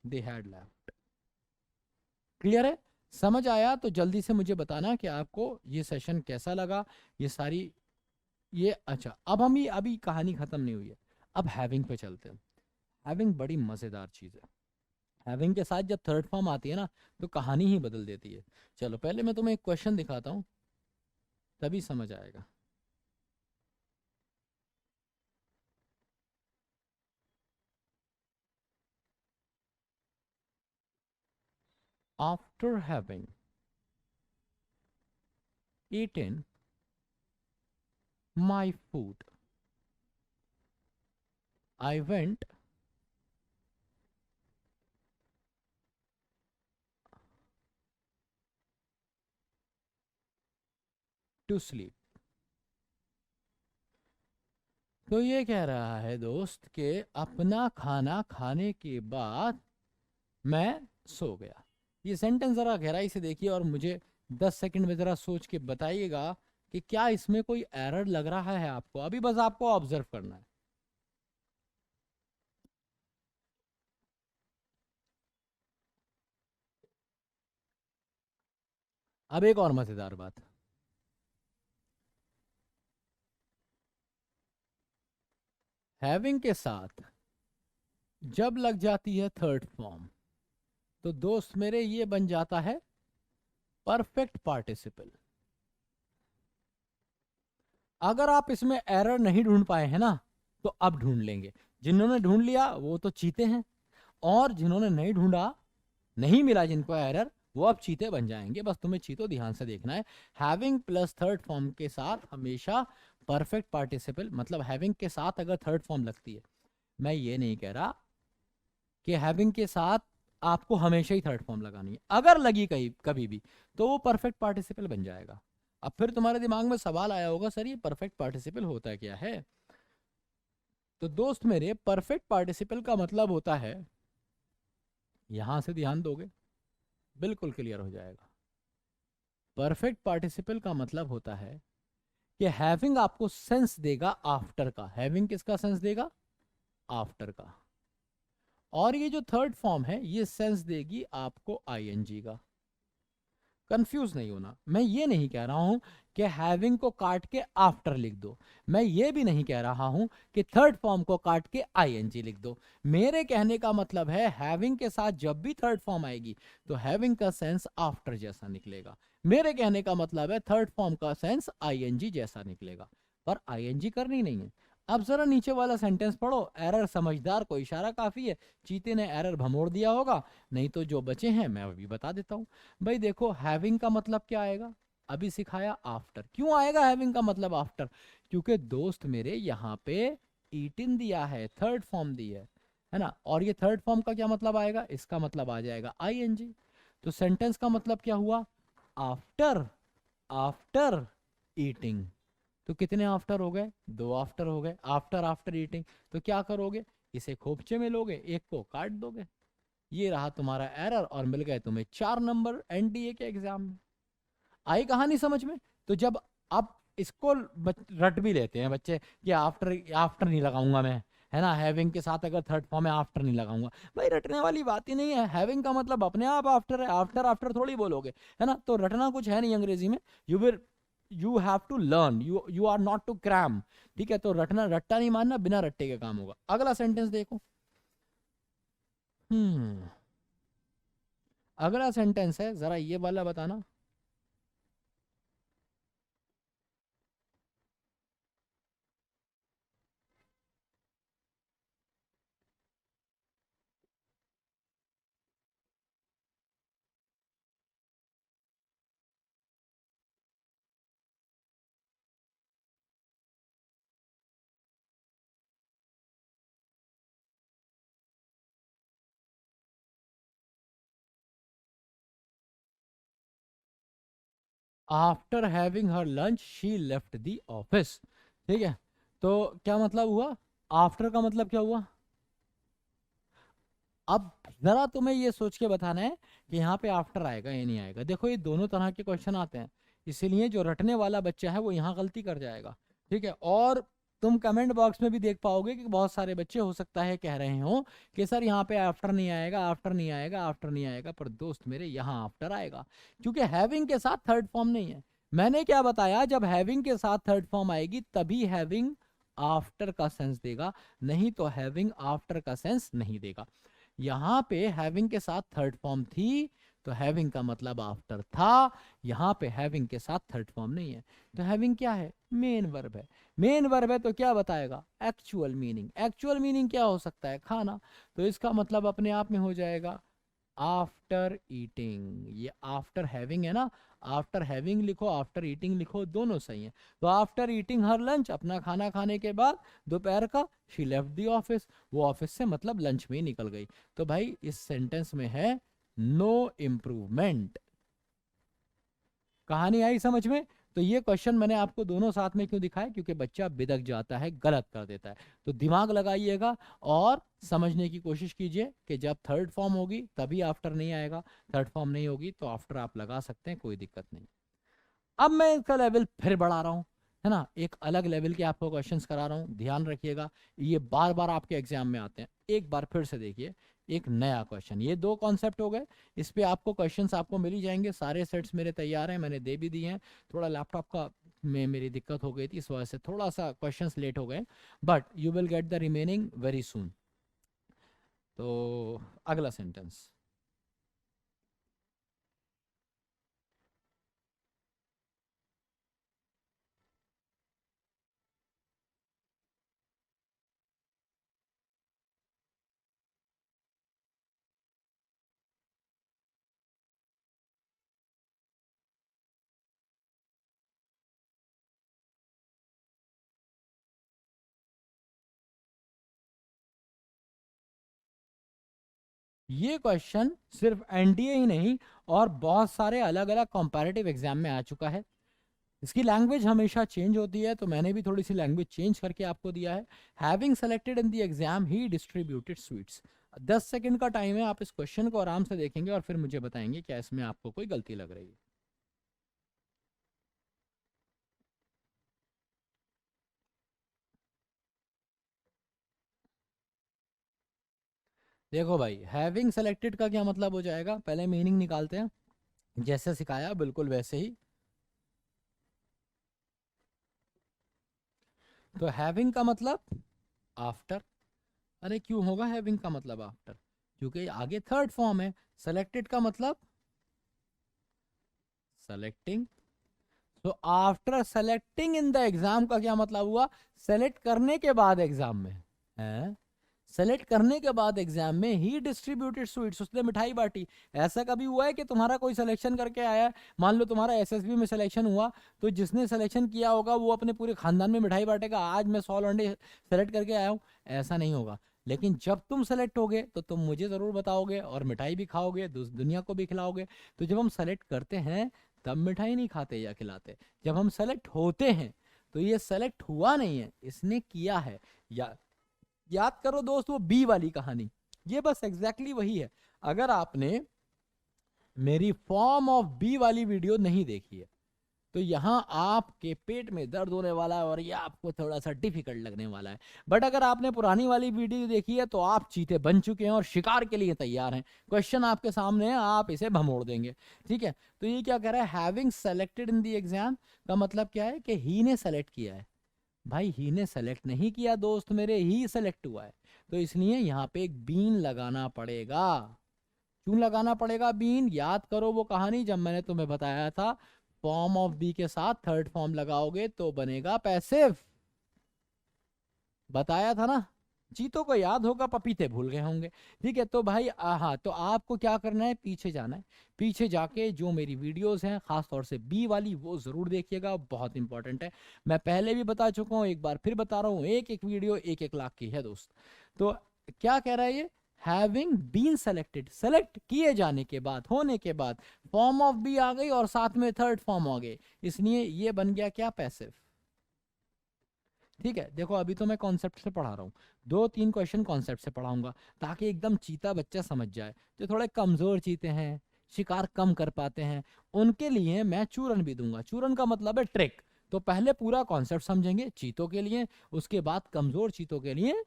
[SPEAKER 1] दे हैड लेफ्ट। क्लियर है? समझ आया? तो जल्दी से मुझे बताना कि आपको ये सेशन कैसा लगा, ये सारी ये अच्छा। अब हम ये अभी कहानी खत्म नहीं हुई है, अब हैविंग पे चलते हैं। हैविंग बड़ी मजेदार चीज है। हैविंग के साथ जब थर्ड फॉर्म आती है ना, तो कहानी ही बदल देती है। चलो पहले मैं तुम्हें एक क्वेश्चन दिखाता हूं, तभी समझ आएगा। After having eaten my food, I went to sleep। तो ये कह रहा है दोस्त कि अपना खाना खाने के बाद मैं सो गया। ये सेंटेंस जरा गहराई से देखिए और मुझे 10 सेकंड में जरा सोच के बताइएगा कि क्या इसमें कोई एरर लग रहा है आपको। अभी बस आपको ऑब्जर्व करना है। अब एक और मजेदार बात, हैविंग के साथ जब लग जाती है थर्ड फॉर्म, तो दोस्त मेरे ये बन जाता है परफेक्ट पार्टिसिपल। अगर आप इसमें एरर नहीं ढूंढ पाए हैं ना, तो अब ढूंढ लेंगे। जिन्होंने ढूंढ लिया वो तो चीते हैं, और जिन्होंने नहीं ढूंढा, नहीं मिला जिनको एरर, वो अब चीते बन जाएंगे। बस तुम्हें चीतो ध्यान से देखना है। हैविंग प्लस थर्ड फॉर्म के साथ हमेशा परफेक्ट पार्टिसिपल मतलब हैविंग के साथ अगर थर्ड फॉर्म लगती है, मैं ये नहीं कह रहा कि हैविंग के साथ आपको हमेशा ही थर्ड फॉर्म लगानी है, अगर लगी कहीं कभी भी तो वो परफेक्ट पार्टिसिपल बन जाएगा। अब फिर तुम्हारे दिमाग में सवाल आया होगा, सर ये परफेक्ट पार्टिसिपल होता क्या है? तो दोस्त मेरे, परफेक्ट पार्टिसिपल का मतलब होता है, यहां से ध्यान दोगे बिल्कुल क्लियर हो जाएगा। परफेक्ट पार्टिसिपल का मतलब होता है कि हैविंग आपको सेंस देगा आफ्टर का। हैविंग किसका सेंस देगा? आफ्टर का। और ये जो थर्ड फॉर्म है ये सेंस देगी आपको आईएनजी का। कंफ्यूज नहीं होना, मैं ये नहीं कह रहा हूं कि हैविंग को काट के आफ्टर लिख दो, मैं ये भी नहीं कह रहा हूं कि थर्ड फॉर्म को काट के आईएनजी लिख दो। मेरे कहने का मतलब है हैविंग के साथ जब भी थर्ड फॉर्म आएगी तो हैविंग का सेंस आफ्टर जैसा निकलेगा। मेरे कहने का मतलब है थर्ड फॉर्म का सेंस आईएनजी जैसा निकलेगा, पर आईएनजी करनी नहीं है। अब जरा नीचे वाला सेंटेंस पढ़ो, एरर समझदार को इशारा काफी है, चीते ने एरर भमोड़ दिया होगा, नहीं तो जो बचे हैं मैं अभी बता देता हूं। भाई देखो, हैविंग का मतलब क्या आएगा? अभी सिखाया आफ्टर। क्यों आएगा हैविंग का मतलब आफ्टर? क्योंकि दोस्त मेरे यहाँ पे ईटिन दिया है, थर्ड फॉर्म दी है ना, और ये थर्ड फॉर्म का क्या मतलब आएगा? इसका मतलब आ जाएगा आईएनजी। तो सेंटेंस का मतलब क्या हुआ? After, after eating. तो कितने आफ्टर हो गए? दो आफ्टर हो गए, आफ्टर आफ्टर ईटिंग। तो क्या करोगे? इसे खोपचे में लोगे, एक को काट दोगे। ये रहा तुम्हारा एरर और मिल गए तुम्हें 4 नंबर एनडीए के एग्जाम में। आई कहानी समझ में? तो जब आप इसको रट भी लेते हैं बच्चे कि आफ्टर, आफ्टर नहीं लगाऊंगा मैं, है ना, हैविंग के साथ अगर थर्ड फॉर्म है आफ्टर नहीं लगाऊंगा, भाई रटने वाली बात ही नहीं है। हैविंग का मतलब अपने आप आफ्टर है, आफ्टर आफ्टर थोड़ी बोलोगे, है ना। तो रटना कुछ है नहीं अंग्रेजी में। You have to learn, you are not to cram. ठीक है, तो रटना, रट्टा नहीं मानना, बिना रट्टे के काम होगा। अगला सेंटेंस देखो। हम्म अगला सेंटेंस है, जरा ये वाला बताना। After having her lunch she left the office. ठीक है, तो क्या मतलब हुआ? आफ्टर का मतलब क्या हुआ? अब जरा तुम्हें ये सोच के बताना है कि यहाँ पे आफ्टर आएगा या नहीं आएगा। देखो, ये दोनों तरह के क्वेश्चन आते हैं, इसीलिए जो रटने वाला बच्चा है वो यहाँ गलती कर जाएगा। ठीक है, और तुम कमेंट बॉक्स में भी देख पाओगे कि बहुत सारे बच्चे हो सकता है कह रहे हो कि सर यहाँ पे आफ्टर नहीं आएगा, आफ्टर नहीं आएगा, आफ्टर नहीं आएगा। पर दोस्त मेरे, यहाँ आफ्टर आएगा, क्योंकि हैविंग के साथ थर्ड फॉर्म नहीं है। मैंने क्या बताया, जब हैविंग के साथ थर्ड फॉर्म आएगी तभी हैविंग आफ्टर का सेंस देगा, नहीं तो हैविंग आफ्टर का सेंस नहीं देगा। यहां पे हैविंग के साथ थर्ड फॉर्म थी तो हैविंग का मतलब आफ्टर था। यहां पे हैविंग के साथ थर्ड फॉर्म नहीं है। तो हैविंग क्या है? मेन वर्ब है। मेन वर्ब है तो क्या बताएगा? Actual meaning. एक्चुअल मीनिंग क्या हो सकता है? खाना। तो इसका मतलब अपने आप में हो जाएगा आफ्टर ईटिंग। ये आफ्टर हैविंग है ना, आफ्टर हैविंग लिखो, आफ्टर ईटिंग लिखो, दोनों सही है। तो आफ्टर ईटिंग हर लंच, अपना खाना खाने के बाद दोपहर का, शी लेफ्ट दी ऑफिस, वो ऑफिस से मतलब लंच में ही निकल गई। तो भाई इस सेंटेंस में है नो इम्प्रूवमेंट। कहानी आई समझ में? तो ये क्वेश्चन मैंने आपको दोनों साथ में क्यों दिखाया? क्योंकि बच्चा बिदक जाता है, गलत कर देता है। तो दिमाग लगाइएगा और समझने की कोशिश कीजिए कि जब थर्ड फॉर्म होगी तभी आफ्टर नहीं आएगा, थर्ड फॉर्म नहीं होगी तो आफ्टर आप लगा सकते हैं, कोई दिक्कत नहीं। अब मैं इसका लेवल फिर बढ़ा रहा हूँ, है ना, एक अलग लेवल के आपको क्वेश्चंस करा रहा हूँ, ध्यान रखिएगा। ये बार बार आपके एग्जाम में आते हैं, एक बार फिर से देखिए। एक नया क्वेश्चन, ये दो कॉन्सेप्ट हो गए, इस पे आपको क्वेश्चंस आपको मिल ही जाएंगे। सारे सेट्स मेरे तैयार हैं, मैंने दे भी दिए हैं। थोड़ा लैपटॉप का में मेरी दिक्कत हो गई थी, इस वजह से थोड़ा सा क्वेश्चंस लेट हो गए, but you will get the remaining very soon. तो अगला सेंटेंस। ये क्वेश्चन सिर्फ एनडीए ही नहीं और बहुत सारे अलग अलग कंपैरेटिव एग्जाम में आ चुका है। इसकी लैंग्वेज हमेशा चेंज होती है, तो मैंने भी थोड़ी सी लैंग्वेज चेंज करके आपको दिया है। Having selected in the exam he distributed sweets. 10 second का टाइम है, आप इस क्वेश्चन को आराम से देखेंगे और फिर मुझे बताएंगे क्या इसमें आपको कोई गलती लग रही है। देखो भाई, हैविंग सेलेक्टेड का क्या मतलब हो जाएगा, पहले मीनिंग निकालते हैं। जैसे सिखाया बिल्कुल वैसे ही। तो हैविंग का मतलब आफ्टर। अरे क्यों होगा हैविंग का मतलब आफ्टर? क्योंकि आगे थर्ड फॉर्म है। सेलेक्टेड का मतलब सेलेक्टिंग। तो after selecting in the exam का क्या मतलब हुआ? सेलेक्ट करने के बाद एग्जाम में है। सेलेक्ट करने के बाद एग्जाम में ही डिस्ट्रीब्यूटेड स्वीट्स, उसने मिठाई बांटी। ऐसा कभी हुआ है कि तुम्हारा कोई सिलेक्शन करके आया है, मान लो तुम्हारा एसएसबी में सिलेक्शन हुआ, तो जिसने सिलेक्शन किया होगा वो अपने पूरे खानदान में मिठाई बांटेगा, आज मैं 100 लौंडे सेलेक्ट करके आया हूँ? ऐसा नहीं होगा। लेकिन जब तुम सेलेक्ट होगे तो तुम मुझे जरूर बताओगे और मिठाई भी खाओगे, दुनिया को भी खिलाओगे। तो जब हम सेलेक्ट करते हैं तब मिठाई नहीं खाते या खिलाते। जब हम सेलेक्ट होते हैं तो ये सेलेक्ट हुआ नहीं है, इसने किया है। या याद करो दोस्त, वो बी वाली कहानी, ये बस एग्जैक्टली वही है। अगर आपने मेरी फॉर्म ऑफ बी वाली वीडियो नहीं देखी है तो यहां आपके पेट में दर्द होने वाला है और ये आपको थोड़ा सा डिफिकल्ट लगने वाला है। बट अगर आपने पुरानी वाली वीडियो देखी है तो आप चीते बन चुके हैं और शिकार के लिए तैयार हैं। क्वेश्चन आपके सामने है, आप इसे भमोड़ देंगे। ठीक है, तो ये क्या कह रहा है, having selected in the exam का मतलब क्या है कि ही ने सेलेक्ट किया है। भाई ही ने सेलेक्ट नहीं किया दोस्त मेरे, ही सेलेक्ट हुआ है। तो इसलिए यहाँ पे एक बीन लगाना पड़ेगा। क्यों लगाना पड़ेगा बीन? याद करो वो कहानी जब मैंने तुम्हें बताया था, फॉर्म ऑफ बी के साथ थर्ड फॉर्म लगाओगे तो बनेगा पैसिव। बताया था ना। चीतों को याद होगा, पपीते भूल गए होंगे। ठीक है, तो भाई हाँ, तो आपको क्या करना है, पीछे जाना है। पीछे जाके जो मेरी वीडियोस हैं खासतौर से बी वाली, वो जरूर देखिएगा, बहुत इंपॉर्टेंट है। मैं पहले भी बता चुका हूँ, एक बार फिर बता रहा हूँ, एक एक वीडियो 1-1 लाख की है दोस्त। तो क्या कह रहा है ये, हैविंग बीन सेलेक्टेड, सेलेक्ट किए जाने के बाद, होने के बाद फॉर्म ऑफ बी आ गई और साथ में थर्ड फॉर्म आ गए, इसलिए ये बन गया क्या, पैसिव। ठीक है, देखो अभी तो मैं कॉन्सेप्ट से पढ़ा रहा हूँ, 2-3 क्वेश्चन कॉन्सेप्ट से पढ़ाऊंगा ताकि एकदम चीता बच्चा समझ जाए। जो थोड़े कमजोर चीते हैं, शिकार कम कर पाते हैं, उनके लिए मैं चूरन भी दूंगा। चूरन का मतलब है ट्रिक। तो पहले पूरा कॉन्सेप्ट समझेंगे चीतों के लिए, उसके बाद कमजोर चीतों के लिए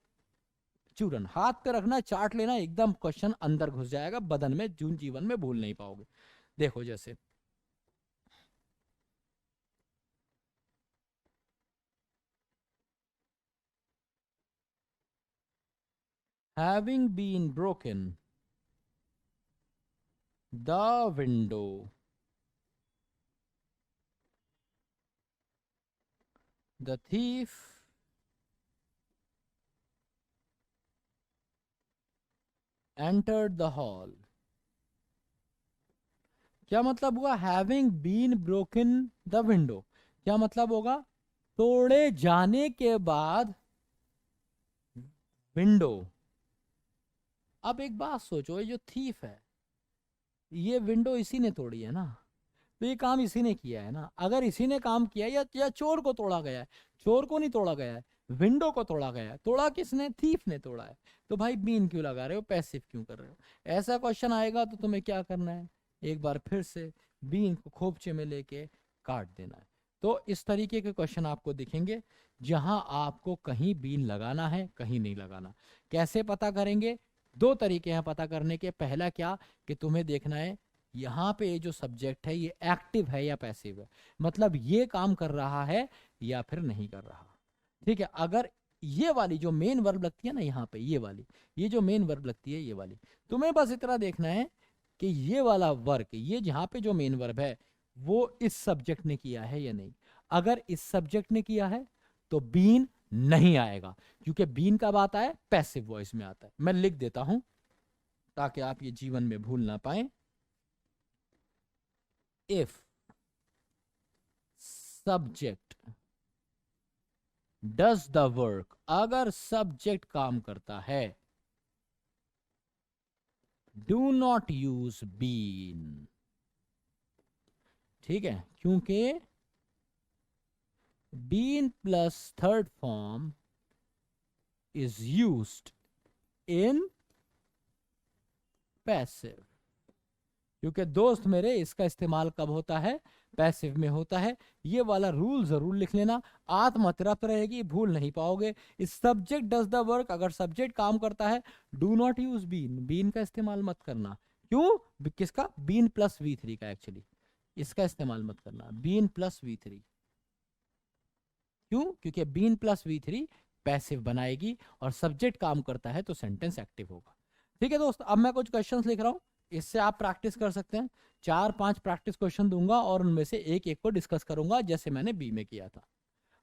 [SPEAKER 1] चूरन। हाथ पे रखना, चाट लेना, एकदम क्वेश्चन अंदर घुस जाएगा बदन में, जून जीवन में भूल नहीं पाओगे। देखो जैसे having been broken the window, the thief entered the hall। क्या मतलब हुआ, having been broken the window? क्या मतलब होगा, तोड़े जाने के बाद विंडो। अब एक बात सोचो, ये जो थीफ है, ये विंडो इसी ने तोड़ी है ना, तो ये काम इसी ने किया है ना। अगर इसी ने काम किया है, या चोर को तोड़ा गया है, चोर को नहीं तोड़ा गया है, विंडो को तोड़ा गया है। तोड़ा किसने, थीफ ने तोड़ा है। तो भाई बीन क्यों लगा रहे हो, पैसिव क्यों कर रहे हो? ऐसा क्वेश्चन आएगा तो तुम्हें क्या करना है, एक बार फिर से बीन को खोपचे में लेके काट देना है। तो इस तरीके के क्वेश्चन आपको दिखेंगे जहां आपको कहीं बीन लगाना है, कहीं नहीं लगाना। कैसे पता करेंगे? 2 तरीके हैं पता करने के। पहला क्या, कि तुम्हें देखना है यहाँ पे ये जो सब्जेक्ट है ये एक्टिव है या पैसिव है, मतलब ये काम कर रहा है या फिर नहीं कर रहा। ठीक है, अगर ये वाली जो मेन वर्ब लगती है ना यहाँ पे, ये वाली, ये जो मेन वर्ब लगती है ये वाली, तुम्हें बस इतना देखना है कि ये वाला वर्क, ये जहाँ पे जो मेन वर्ब है वो इस सब्जेक्ट ने किया है या नहीं। अगर इस सब्जेक्ट ने किया है तो बीन नहीं आएगा, क्योंकि बीन कब आता है, पैसिव वॉइस में आता है। मैं लिख देता हूं ताकि आप ये जीवन में भूल ना पाए। If subject does the work, अगर सब्जेक्ट काम करता है डू नॉट यूज बीन। ठीक है, क्योंकि been plus third form is used in passive. क्योंकि दोस्त मेरे इसका इस्तेमाल कब होता है? पैसिव में होता है। ये वाला रूल जरूर लिख लेना, आत्मतरफ रहेगी, भूल नहीं पाओगे। इस सब्जेक्ट डज द वर्क, अगर सब्जेक्ट काम करता है, do not use been, been का इस्तेमाल मत करना। क्यों? किसका? बीन प्लस V3 का, एक्चुअली इसका इस्तेमाल मत करना, बीन प्लस V3। क्यों? क्योंकि बीन प्लस V3 पैसिव बनाएगी और सब्जेक्ट काम करता है तो सेंटेंस एक्टिव होगा। ठीक है दोस्त, अब मैं कुछ क्वेश्चंस लिख रहा हूं, इससे आप प्रैक्टिस कर सकते हैं। 4-5 प्रैक्टिस क्वेश्चन दूंगा और उनमें से एक एक को डिस्कस करूंगा, जैसे मैंने बी में किया था।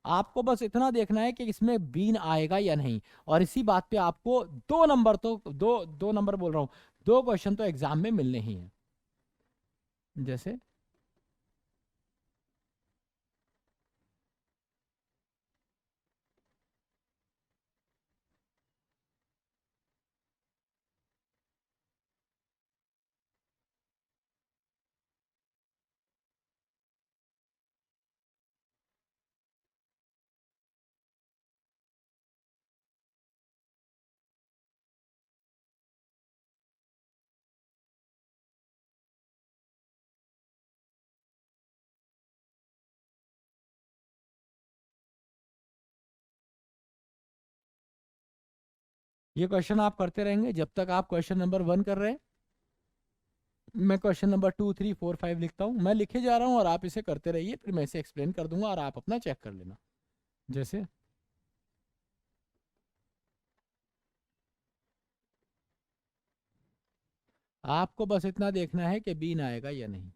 [SPEAKER 1] आपको बस इतना देखना है कि इसमें बीन आएगा या नहीं, और इसी बात पे आपको 2 नंबर तो दो नंबर बोल रहा हूं, 2 क्वेश्चन तो एग्जाम में मिलने ही हैं। जैसे ये क्वेश्चन आप करते रहेंगे जब तक आप क्वेश्चन नंबर 1 कर रहे हैं। मैं क्वेश्चन नंबर 2, 3, 4, 5 लिखता हूँ, मैं लिखे जा रहा हूँ और आप इसे करते रहिए, फिर मैं इसे एक्सप्लेन कर दूंगा और आप अपना चेक कर लेना। जैसे आपको बस इतना देखना है कि बीन आएगा या नहीं।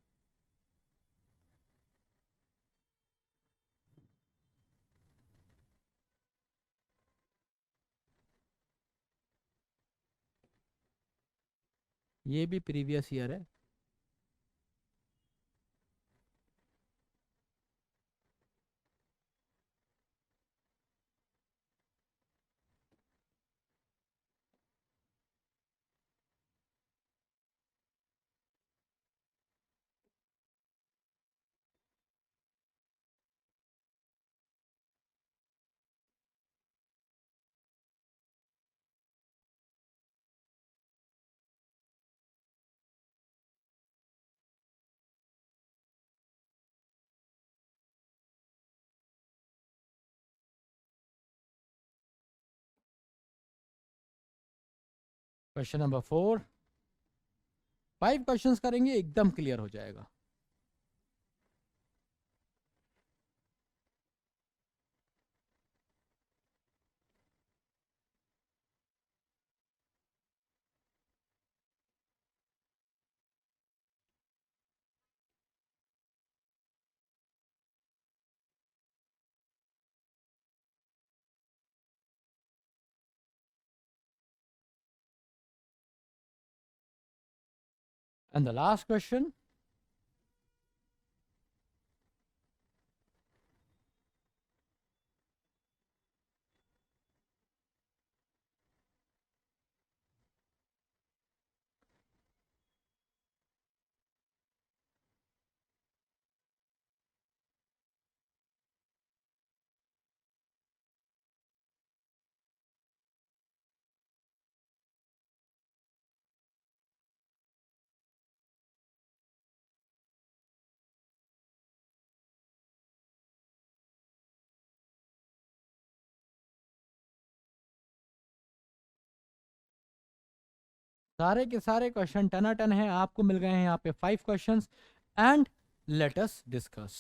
[SPEAKER 1] ये भी प्रीवियस ईयर है। क्वेश्चन नंबर 4, 5 क्वेश्चंस करेंगे, एकदम क्लियर हो जाएगा। एंड द लास्ट क्वेश्चन, सारे के सारे क्वेश्चन टनाटन है, आपको मिल गए हैं यहाँ पे 5 questions. And let us discuss.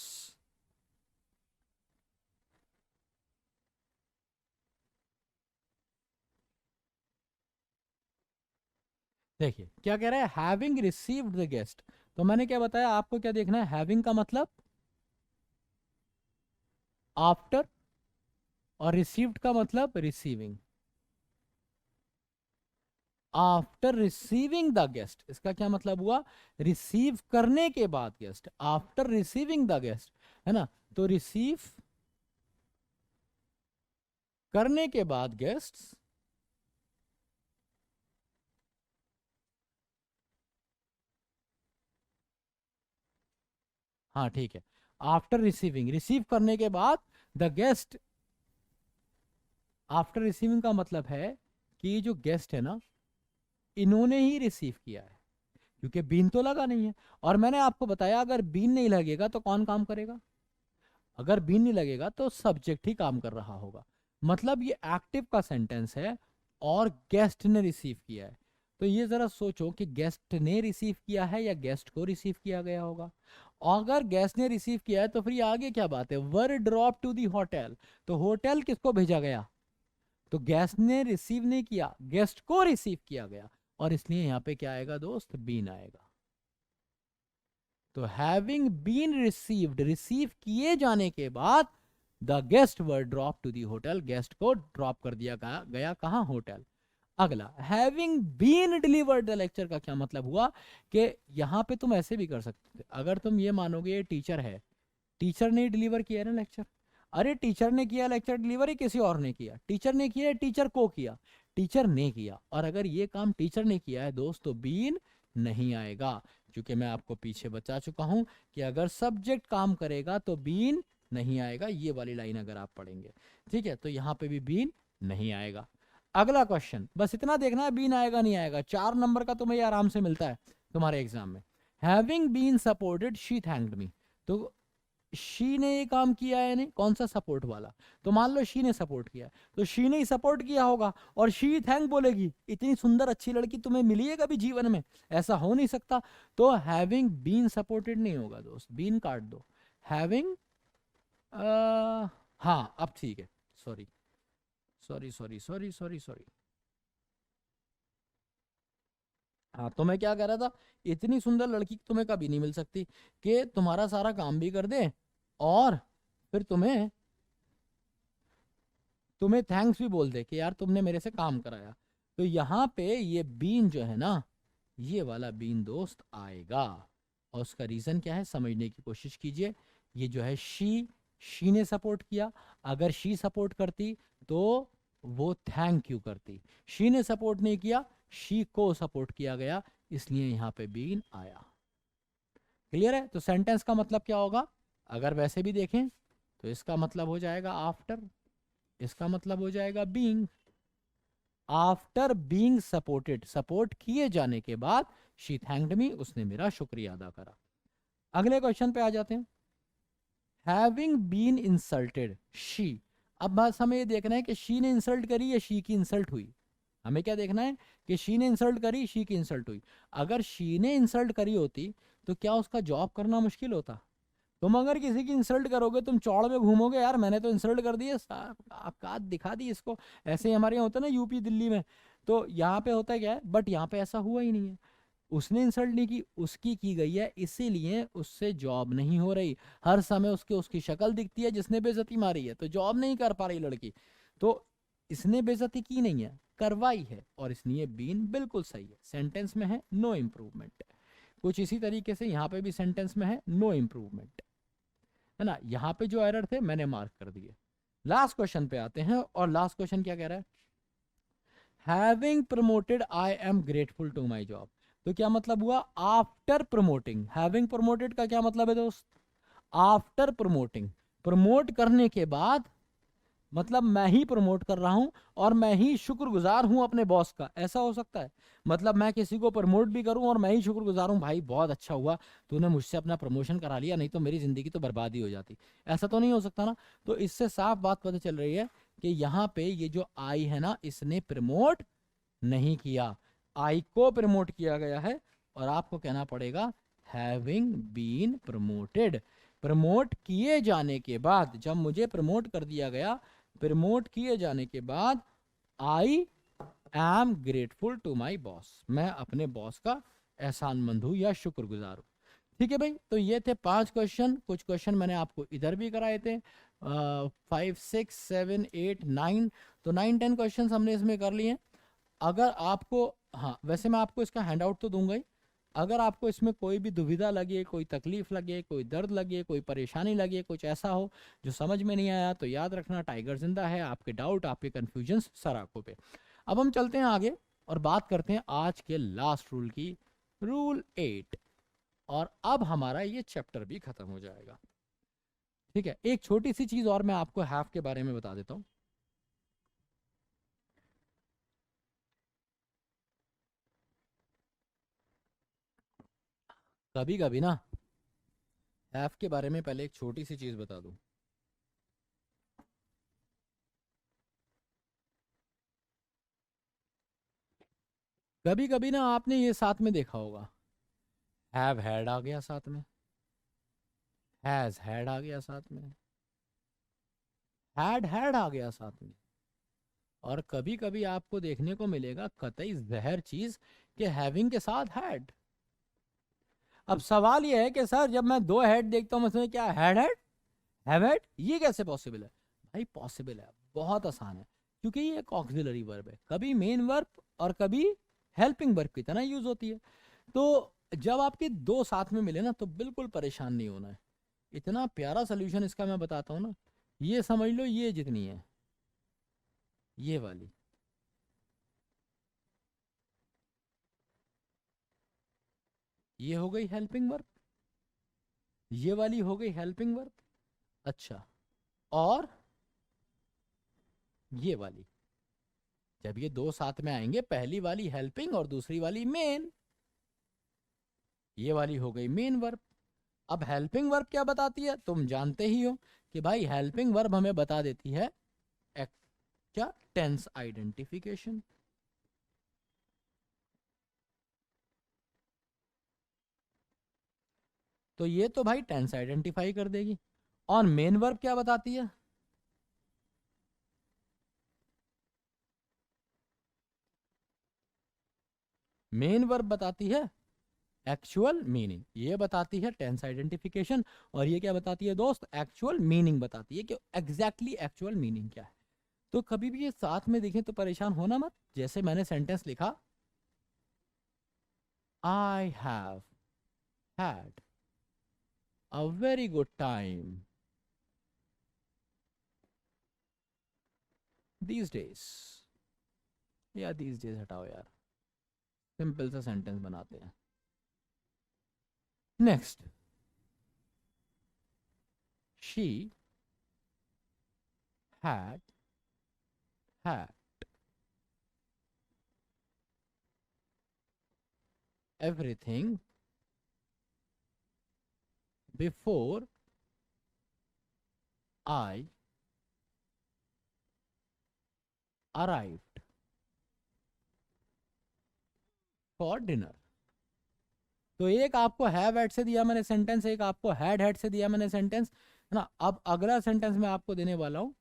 [SPEAKER 1] देखिए क्या कह रहा है, हैविंग रिसीव्ड द गेस्ट। तो मैंने क्या बताया आपको, क्या देखना है, हैविंग का मतलब आफ्टर, और रिसीव्ड का मतलब receiving. After receiving the guest, इसका क्या मतलब हुआ? रिसीव करने के बाद guest, after receiving the guest, है ना? तो रिसीव करने के बाद गेस्ट हाँ ठीक है, आफ्टर रिसीविंग, रिसीव करने के बाद द गेस्ट, आफ्टर रिसीविंग का मतलब है कि ये जो गेस्ट है ना, इन्होंने ही रिसीव किया है, क्योंकि बीन तो लगा नहीं है। और मैंने आपको बताया अगर बीन नहीं लगेगा तो कौन काम करेगा, अगर बीन नहीं लगेगा तो सब्जेक्ट ही काम कर रहा होगा। मतलब ये एक्टिव का सेंटेंस है और गेस्ट ने रिसीव किया है। तो ये जरा सोचो कि गेस्ट ने रिसीव किया है या गेस्ट को रिसीव किया गया होगा। अगर गेस्ट ने रिसीव किया है तो फिर ये आगे क्या बात है, वर ड्रॉप टू दी होटल, तो होटल किसको भेजा गया, तो गेस्ट ने रिसीव नहीं किया, गेस्ट को रिसीव किया गया, और इसलिए यहां पे क्या आएगा दोस्त, बीन आएगा। तो हैविंग बीन रिसीव्ड, रिसीव किए जाने के बाद the guest were drop to the hotel, guest को ड्रॉप कर दिया गया कहां, होटल। अगला having been delivered the lecture का क्या मतलब हुआ, कि यहां पे तुम ऐसे भी कर सकते थे, अगर तुम ये मानोगे ये टीचर है, टीचर ने डिलीवर किया ना लेक्चर, अरे टीचर ने किया लेक्चर डिलीवरी, किसी और ने किया, टीचर ने किया, टीचर को किया, टीचर ने किया, और अगर ये काम टीचर ने किया है दोस्त तो बीन नहीं आएगा, क्योंकि मैं आपको पीछे बता चुका हूं कि अगर सब्जेक्ट काम करेगा तो बीन नहीं आएगा, ये वाली लाइन अगर आप पढ़ेंगे, ठीक है, तो यहां पे भी बीन नहीं आएगा। अगला क्वेश्चन, बस इतना देखना है बीन आएगा नहीं आएगा, 4 नंबर का तुम्हें आराम से मिलता है तुम्हारे एग्जाम में। Having been supported she thanked me, तो शी ने ये काम किया है, नहीं कौन सा सपोर्ट वाला, तो मान लो शी ने सपोर्ट किया, तो शी ने ही सपोर्ट किया होगा, और शी थैंक बोलेगी, इतनी सुंदर अच्छी लड़की तुम्हें मिली है कभी जीवन में, ऐसा हो नहीं सकता, तो हैविंग बीन सपोर्टेड नहीं होगा दोस्त, बीन काट दो, हैविंग, हाँ अब ठीक है, sorry sorry sorry sorry sorry sorry, हाँ तो मैं क्या कह रहा था, इतनी सुंदर लड़की तुम्हें कभी नहीं मिल सकती कि तुम्हारा सारा काम भी कर दे और फिर तुम्हें तुम्हें थैंक्स भी बोल दे कि यार तुमने मेरे से काम कराया। तो यहाँ पे ये बीन जो है ना, ये वाला बीन दोस्त आएगा, और उसका रीजन क्या है समझने की कोशिश कीजिए। ये जो है शी ने सपोर्ट किया, अगर शी सपोर्ट करती तो वो थैंक यू करती, शी ने सपोर्ट नहीं किया, शी को सपोर्ट किया गया, इसलिए यहाँ पे बीन आया। क्लियर है, तो सेंटेंस का मतलब क्या होगा, अगर वैसे भी देखें तो इसका मतलब हो जाएगा आफ्टर, इसका मतलब हो जाएगा being, after being supported, support किए जाने के बाद शी थैंक्ड मी, उसने मेरा शुक्रिया अदा करा। अगले क्वेश्चन पे आ जाते हैं, हैविंग बीन इंसल्टेड शी, अब बस हमें ये देखना है कि शी ने इंसल्ट करी या शी की इंसल्ट हुई, हमें क्या देखना है कि शी ने इंसल्ट करी, शी की इंसल्ट हुई। अगर शी ने इंसल्ट करी होती तो क्या उसका जॉब करना मुश्किल होता, तुम अगर किसी की इंसल्ट करोगे तुम चौड़ में घूमोगे, यार मैंने तो इंसल्ट कर दी है, औकात दिखा दी इसको, ऐसे ही हमारे यहाँ होता है ना यूपी दिल्ली में, तो यहाँ पे होता है क्या है, बट यहाँ पे ऐसा हुआ ही नहीं है, उसने इंसल्ट नहीं की, उसकी की गई है, इसीलिए उससे जॉब नहीं हो रही, हर समय उसके उसकी शक्ल दिखती है जिसने बेइज्जती मारी है, तो जॉब नहीं कर पा रही लड़की, तो इसने बेइज्जती की नहीं है, करवाई है, और इसलिए बीन बिल्कुल सही है, सेंटेंस में है नो इम्प्रूवमेंट। कुछ इसी तरीके से यहाँ पे भी सेंटेंस में है नो इम्प्रूवमेंट, है ना, यहाँ पे जो एरर थे मैंने मार्क कर दिए। लास्ट क्वेश्चन पे आते हैं, और लास्ट क्वेश्चन क्या कह रहा है, having promoted I am grateful to my job, तो क्या मतलब हुआ, आफ्टर प्रमोटिंग, हैविंग प्रमोटेड का क्या मतलब है दोस्त, आफ्टर प्रमोटिंग, प्रमोट करने के बाद, मतलब मैं ही प्रमोट कर रहा हूं और मैं ही शुक्रगुजार हूं अपने बॉस का, ऐसा हो सकता है, मतलब मैं किसी को प्रमोट भी करूं और मैं ही शुक्रगुजार हूं, भाई बहुत अच्छा हुआ तूने मुझसे अपना प्रमोशन करा लिया, नहीं तो मेरी जिंदगी तो बर्बादी हो जाती, ऐसा तो नहीं हो सकता ना। तो इससे साफ बात पता चल रही है कि यहाँ पे ये जो आई है ना, इसने प्रमोट नहीं किया, आई को प्रमोट किया गया है, और आपको कहना पड़ेगा हैविंग बीन प्रमोटेड, प्रमोट किए जाने के बाद, जब मुझे प्रमोट कर दिया गया, प्रमोट किए जाने के बाद I am grateful to my boss, मैं अपने बॉस का एहसानमंद हूं या शुक्रगुजार हूं। ठीक है भाई, तो ये थे 5 क्वेश्चन, कुछ क्वेश्चन मैंने आपको इधर भी कराए थे, 5 6 7 8 9, तो 9 10 क्वेश्चन हमने इसमें कर लिए। अगर आपको, हाँ वैसे मैं आपको इसका हैंड आउट तो दूंगा ही, अगर आपको इसमें कोई भी दुविधा लगे, कोई तकलीफ लगे, कोई दर्द लगे, कोई परेशानी लगे, कुछ ऐसा हो जो समझ में नहीं आया, तो याद रखना टाइगर जिंदा है, आपके डाउट आपके कंफ्यूजन सर आंखों पे। अब हम चलते हैं आगे और बात करते हैं आज के लास्ट रूल की, रूल 8। और अब हमारा ये चैप्टर भी खत्म हो जाएगा। ठीक है, एक छोटी सी चीज और मैं आपको हैव के बारे में बता देता हूं। कभी कभी ना हैव के बारे में पहले एक छोटी सी चीज बता दूं। कभी कभी ना आपने ये साथ में देखा होगा, हैव हैड आ गया साथ में, हैज हैड आ गया साथ में, हैड आ गया साथ में। और कभी कभी आपको देखने को मिलेगा कतई जहर चीज के हैविंग के साथ हैड। अब सवाल यह है कि सर जब मैं दो हेड देखता हूं उसमें क्या हैड हैड हैव हैड, ये कैसे पॉसिबल है? भाई पॉसिबल है, बहुत आसान है, क्योंकि ये एक ऑक्सिलरी वर्ब है, कभी मेन वर्ब और कभी हेल्पिंग वर्ब की तरह यूज होती है। तो जब आपके दो साथ में मिले ना तो बिल्कुल परेशान नहीं होना है। इतना प्यारा सोल्यूशन इसका मैं बताता हूँ ना, ये समझ लो ये जितनी है, ये वाली, ये हो गई हेल्पिंग वर्ब, ये वाली हो गई हेल्पिंग वर्ब। अच्छा, और ये वाली, जब ये दो साथ में आएंगे, पहली वाली हेल्पिंग और दूसरी वाली मेन, ये वाली हो गई मेन वर्ब। अब हेल्पिंग वर्ब क्या बताती है, तुम जानते ही हो कि भाई हेल्पिंग वर्ब हमें बता देती है क्या, टेंस आइडेंटिफिकेशन। तो ये तो भाई टेंस आइडेंटिफाई कर देगी। और मेन वर्ब क्या बताती है, मेन वर्ब बताती है एक्चुअल मीनिंग, ये बताती है टेंस आइडेंटिफिकेशन। और ये क्या बताती है दोस्त, एक्चुअल मीनिंग बताती है कि एग्जैक्टली एक्चुअल मीनिंग क्या है। तो कभी भी ये साथ में देखें तो परेशान होना मत। जैसे मैंने सेंटेंस लिखा, I have had a very good time these days, या दीज डेज हटाओ यार, सिंपल सा सेंटेंस बनाते हैं। Next, she had had everything before I arrived for dinner। तो एक आपको हैव हैड से दिया मैंने सेंटेंस, एक आपको हैड हैड से दिया मैंने सेंटेंस, है ना। अब अगला सेंटेंस मैं आपको देने वाला हूं,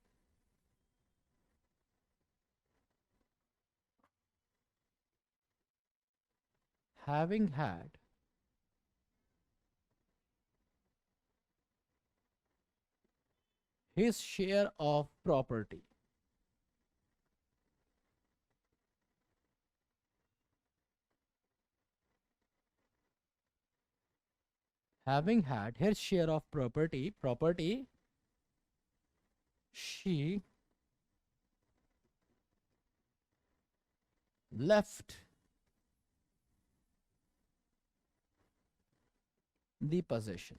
[SPEAKER 1] having had his share of property, having had his share of property she left the possession।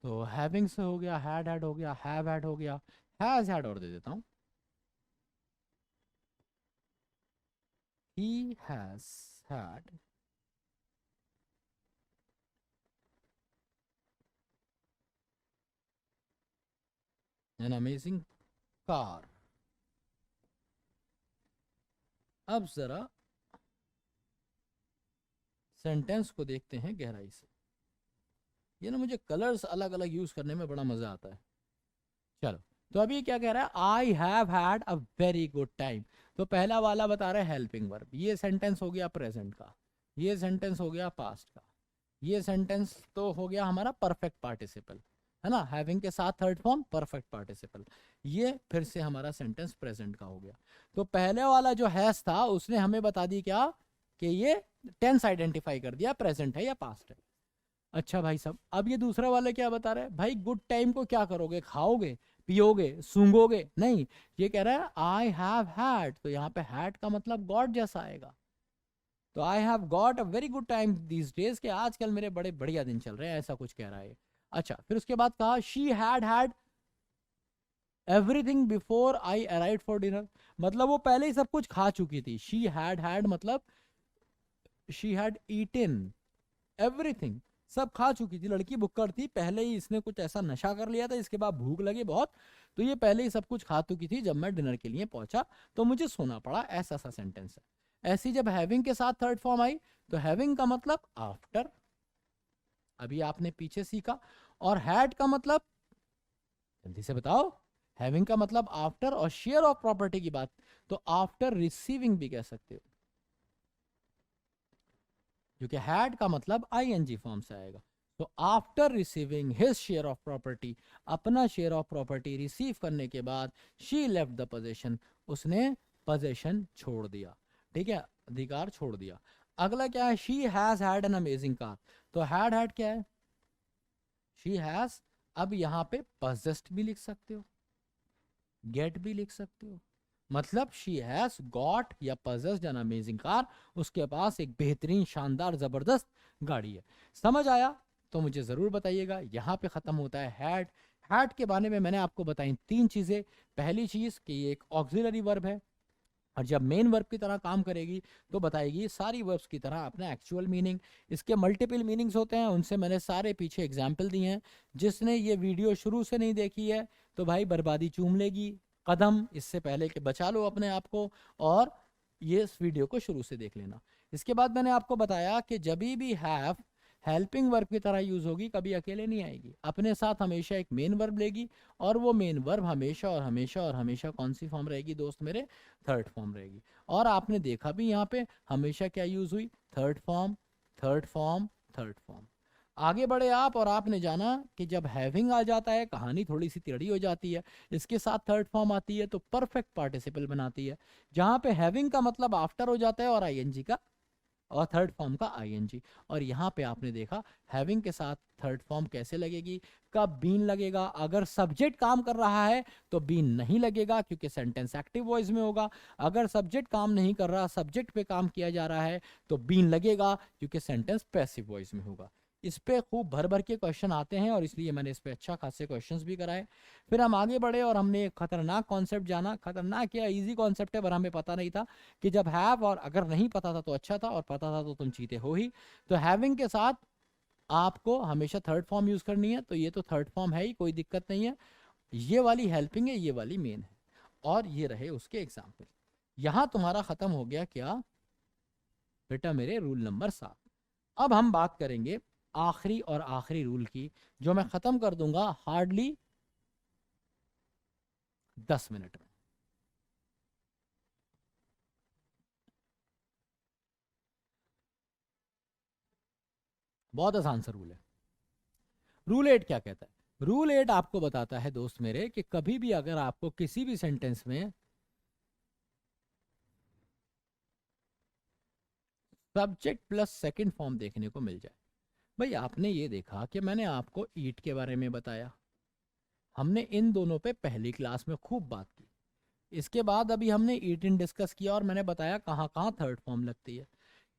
[SPEAKER 1] तो हैविंग से हो गया, हैड हैड हो गया, हैव हैड हो गया, हैज हैड और दे देता हूं, he has had an amazing car। अब जरा सेंटेंस को देखते हैं गहराई से। ये ना मुझे कलर्स अलग अलग यूज करने में बड़ा मजा आता है। चलो, तो अभी क्या कह रहा है, I have had a very good time. तो पहला वाला बता रहा है हेल्पिंग वर्ब, ये सेंटेंस हो गया प्रेजेंट का, ये सेंटेंस हो गया पास्ट का, ये सेंटेंस तो हो गया हमारा परफेक्ट पार्टिसिपल, है ना, हैविंग के साथ थर्ड फॉर्म परफेक्ट पार्टिसिपल। ये फिर से हमारा सेंटेंस प्रेजेंट का हो गया। तो पहले वाला जो हैज था उसने हमें बता दी क्या, कि ये टेंस आइडेंटिफाई कर दिया, प्रेजेंट है या पास्ट है। अच्छा भाई साहब, अब ये दूसरा वाला क्या बता रहा है, भाई गुड टाइम को क्या करोगे, खाओगे, पियोगे, सूंघोगे, नहीं, ये कह रहा है आई हैव हैड। तो यहाँ पे हैड का मतलब गॉड जैसा आएगा, तो I have got a very good time these days, के आजकल मेरे बड़े बढ़िया दिन चल रहे हैं, ऐसा कुछ कह रहा है। अच्छा, फिर उसके बाद कहा she had had everything before I arrive for dinner, मतलब वो पहले ही सब कुछ खा चुकी थी। शी हैड हैड मतलब शी हैड ईटन एवरीथिंग, सब खा चुकी थी, लड़की भुक्कड़ थी, पहले ही इसने कुछ ऐसा नशा कर लिया था, इसके बाद भूख लगी बहुत, तो ये पहले ही सब कुछ खा चुकी थी जब मैं डिनर के लिए पहुंचा, तो मुझे सोना पड़ा, ऐसा सा सेंटेंस है। ऐसी जब हैविंग के साथ थर्ड फॉर्म आई, तो हैविंग का मतलब आफ्टर, अभी आपने पीछे सीखा, और हैड का मतलब, जल्दी से बताओ, हैविंग का मतलब आफ्टर, और शेयर ऑफ प्रॉपर्टी की बात, तो आफ्टर रिसीविंग भी कह सकते हो, क्योंकि हैड का मतलब आईएनजी फॉर्म से आएगा। तो after receiving his share of property, अपना शेयर ऑफ प्रॉपर्टी रिसीव करने के बाद, शी लेफ्ट द पोजेशन, उसने पोजेशन छोड़ दिया, ठीक है, अधिकार छोड़ दिया। अगला क्या है, she has had an amazing car, तो हैड क्या है, शी हैज, अब यहां पे possessed भी लिख सकते हो, गेट भी लिख सकते हो, मतलब शी हैज गॉट या possessed एन अमेजिंग कार, उसके पास एक बेहतरीन शानदार जबरदस्त गाड़ी है। समझ आया तो मुझे जरूर बताइएगा। यहाँ पे खत्म होता है हैड। हैड के बारे में मैंने आपको बताई तीन चीजें। पहली चीज कि ये एक ऑक्सिलरी वर्ब है, और जब मेन वर्ब की तरह काम करेगी तो बताएगी सारी वर्ब्स की तरह अपना एक्चुअल मीनिंग। इसके मल्टीपल मीनिंग्स होते हैं, उनसे मैंने सारे पीछे एग्जाम्पल दिए हैं। जिसने ये वीडियो शुरू से नहीं देखी है तो भाई बर्बादी चूम लेगी, कदम इससे पहले कि बचा लो अपने आप को, और ये इस वीडियो को शुरू से देख लेना। इसके बाद मैंने आपको बताया कि जब भी हैव हेल्पिंग वर्ब की तरह यूज होगी, कभी अकेले नहीं आएगी, अपने साथ हमेशा एक मेन वर्ब लेगी, और वो मेन वर्ब हमेशा और हमेशा और हमेशा कौन सी फॉर्म रहेगी दोस्त मेरे, थर्ड फॉर्म रहेगी। और आपने देखा भी यहाँ पे हमेशा क्या यूज हुई, third form, third form, third form. आगे बढ़े आप, और आपने जाना कि जब हैविंग आ जाता है कहानी थोड़ी सी टेढ़ी हो जाती है, इसके साथ थर्ड फॉर्म आती है तो परफेक्ट पार्टिसिपल बनाती है, जहां पे हैविंग का मतलब आफ्टर हो जाता है और आईएनजी का, और थर्ड फॉर्म का आईएनजी। और यहाँ पे आपने देखा हैविंग के साथ थर्ड फॉर्म कैसे लगेगी, कब बीन लगेगा, अगर सब्जेक्ट काम कर रहा है तो बीन नहीं लगेगा क्योंकि सेंटेंस एक्टिव वॉइस में होगा, अगर सब्जेक्ट काम नहीं कर रहा, सब्जेक्ट पे काम किया जा रहा है तो बीन लगेगा क्योंकि सेंटेंस पैसिव वॉइस में होगा। इस पे खूब भर भर के क्वेश्चन आते हैं और इसलिए मैंने इस पे अच्छा खासे क्वेश्चंस भी कराए। फिर हम आगे बढ़े और हमने एक खतरनाक कॉन्सेप्ट जाना, खतरनाक क्या, इजी कॉन्सेप्ट है पर हमें पता नहीं था कि जब हैव, और अगर नहीं पता था तो अच्छा था, और पता था तो तुम चीते हो ही। तो हैविंग के साथ आपको हमेशा थर्ड फॉर्म यूज करनी है, तो ये तो थर्ड फॉर्म है ही, कोई दिक्कत नहीं है। ये वाली हेल्पिंग है, ये वाली मेन है, और ये रहे उसके एग्जाम्पल। यहां तुम्हारा खत्म हो गया क्या बेटा मेरे, रूल नंबर 7। अब हम बात करेंगे आखिरी और आखिरी रूल की, जो मैं खत्म कर दूंगा हार्डली 10 मिनट में। बहुत आसान सा रूल है। रूल 8 क्या कहता है, रूल 8 आपको बताता है दोस्त मेरे कि कभी भी अगर आपको किसी भी सेंटेंस में सब्जेक्ट प्लस सेकंड फॉर्म देखने को मिल जाए, भाई आपने ये देखा कि मैंने आपको ईट के बारे में बताया, हमने इन दोनों पे पहली क्लास में खूब बात की, इसके बाद अभी हमने ईटिंग डिस्कस किया और मैंने बताया कहाँ कहाँ थर्ड फॉर्म लगती है।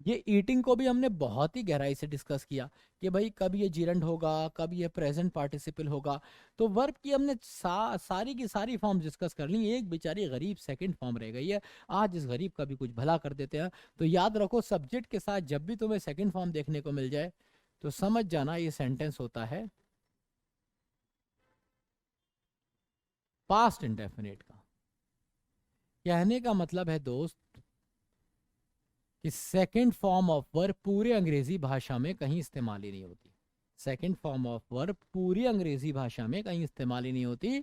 [SPEAKER 1] ये ईटिंग को भी हमने बहुत ही गहराई से डिस्कस किया कि भाई कब ये जीरंड होगा, कब ये प्रेजेंट पार्टिसिपल होगा। तो वर्ब की हमने सारी की सारी फॉर्म डिस्कस कर ली, एक बेचारी गरीब सेकंड फॉर्म रह गई है। आज इस गरीब का भी कुछ भला कर देते हैं। तो याद रखो सब्जेक्ट के साथ जब भी तुम्हें सेकंड फॉर्म देखने को मिल जाए तो समझ जाना ये सेंटेंस होता है पास्ट इंडेफिनिट का। कहने का मतलब है दोस्त कि सेकंड फॉर्म ऑफ वर्ब पूरे अंग्रेजी भाषा में कहीं इस्तेमाल ही नहीं होती। सेकंड फॉर्म ऑफ वर्ब पूरी अंग्रेजी भाषा में कहीं इस्तेमाल ही नहीं होती।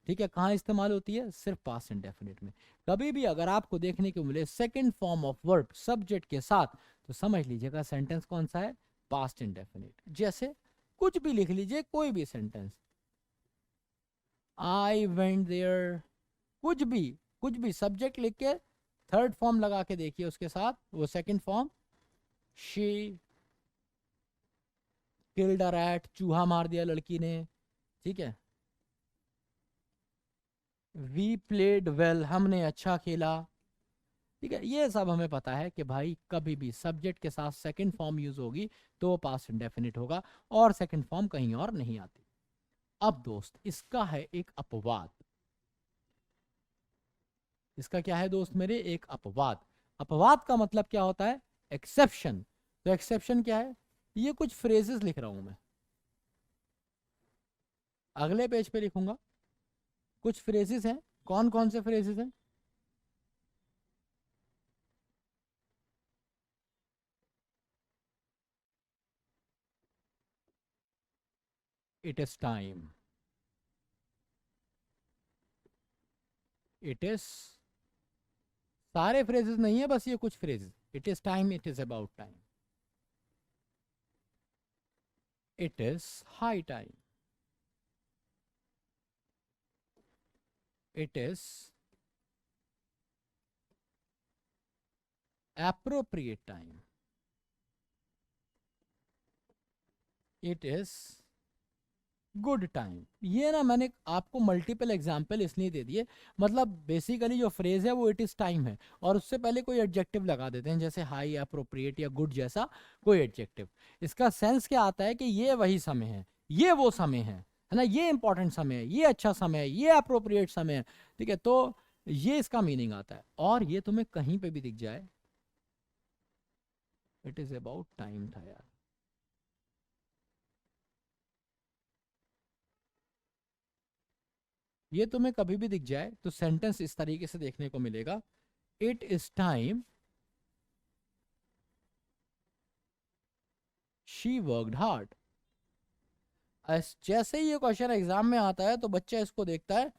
[SPEAKER 1] ठीक है, कहाँ इस्तेमाल होती है, सिर्फ पास्ट इंडेफिनिट में। कभी भी अगर आपको देखने को मिले second form of verb subject के साथ, तो समझ लीजिएगा सेंटेंस कौन सा है, पास्ट इंडेफिनिट। जैसे कुछ भी लिख लीजिए, कोई भी सेंटेंस, आई वेंट देयर, कुछ भी, कुछ भी सब्जेक्ट लिख के थर्ड फॉर्म लगा के देखिए उसके साथ, वो second form, she killed a rat, चूहा मार दिया लड़की ने, ठीक है, वी प्लेड वेल, हमने अच्छा खेला, ठीक है, ये सब हमें पता है कि भाई कभी भी सब्जेक्ट के साथ सेकंड फॉर्म यूज होगी तो वो पास्ट इंडेफिनिट होगा, और सेकंड फॉर्म कहीं और नहीं आती। अब दोस्त इसका है एक अपवाद। इसका क्या है दोस्त मेरे? एक अपवाद। अपवाद का मतलब क्या होता है? एक्सेप्शन। तो एक्सेप्शन क्या है? ये कुछ फ्रेजेस लिख रहा हूं मैं, अगले पेज पे लिखूंगा। कुछ फ्रेजेस हैं। कौन कौन से फ्रेजेस हैं? It is time, it is, सारे फ्रेजेस नहीं है, बस ये कुछ phrases. It is time, it is about time, it is high time, it is appropriate time, it is good time. ये ना मैंने आपको मल्टीपल एग्जाम्पल इसलिए दे दिए, मतलब बेसिकली जो फ्रेज है वो इट इज टाइम है, और उससे पहले कोई एडजेक्टिव लगा देते हैं, जैसे हाई, अप्रोप्रिएट या गुड जैसा कोई एडजेक्टिव। इसका सेंस क्या आता है कि ये वही समय है, ये वो समय है ना, ये इंपॉर्टेंट समय है, ये अच्छा समय है, ये अप्रोप्रिएट समय है। ठीक है, तो ये इसका मीनिंग आता है। और ये तुम्हें कहीं पे भी दिख जाए, इट इज अबाउट टाइम था यार, ये तुम्हें कभी भी दिख जाए तो सेंटेंस इस तरीके से देखने को मिलेगा, it is time she worked hard. जैसे ही ये क्वेश्चन एग्जाम में आता है तो बच्चा इसको देखता है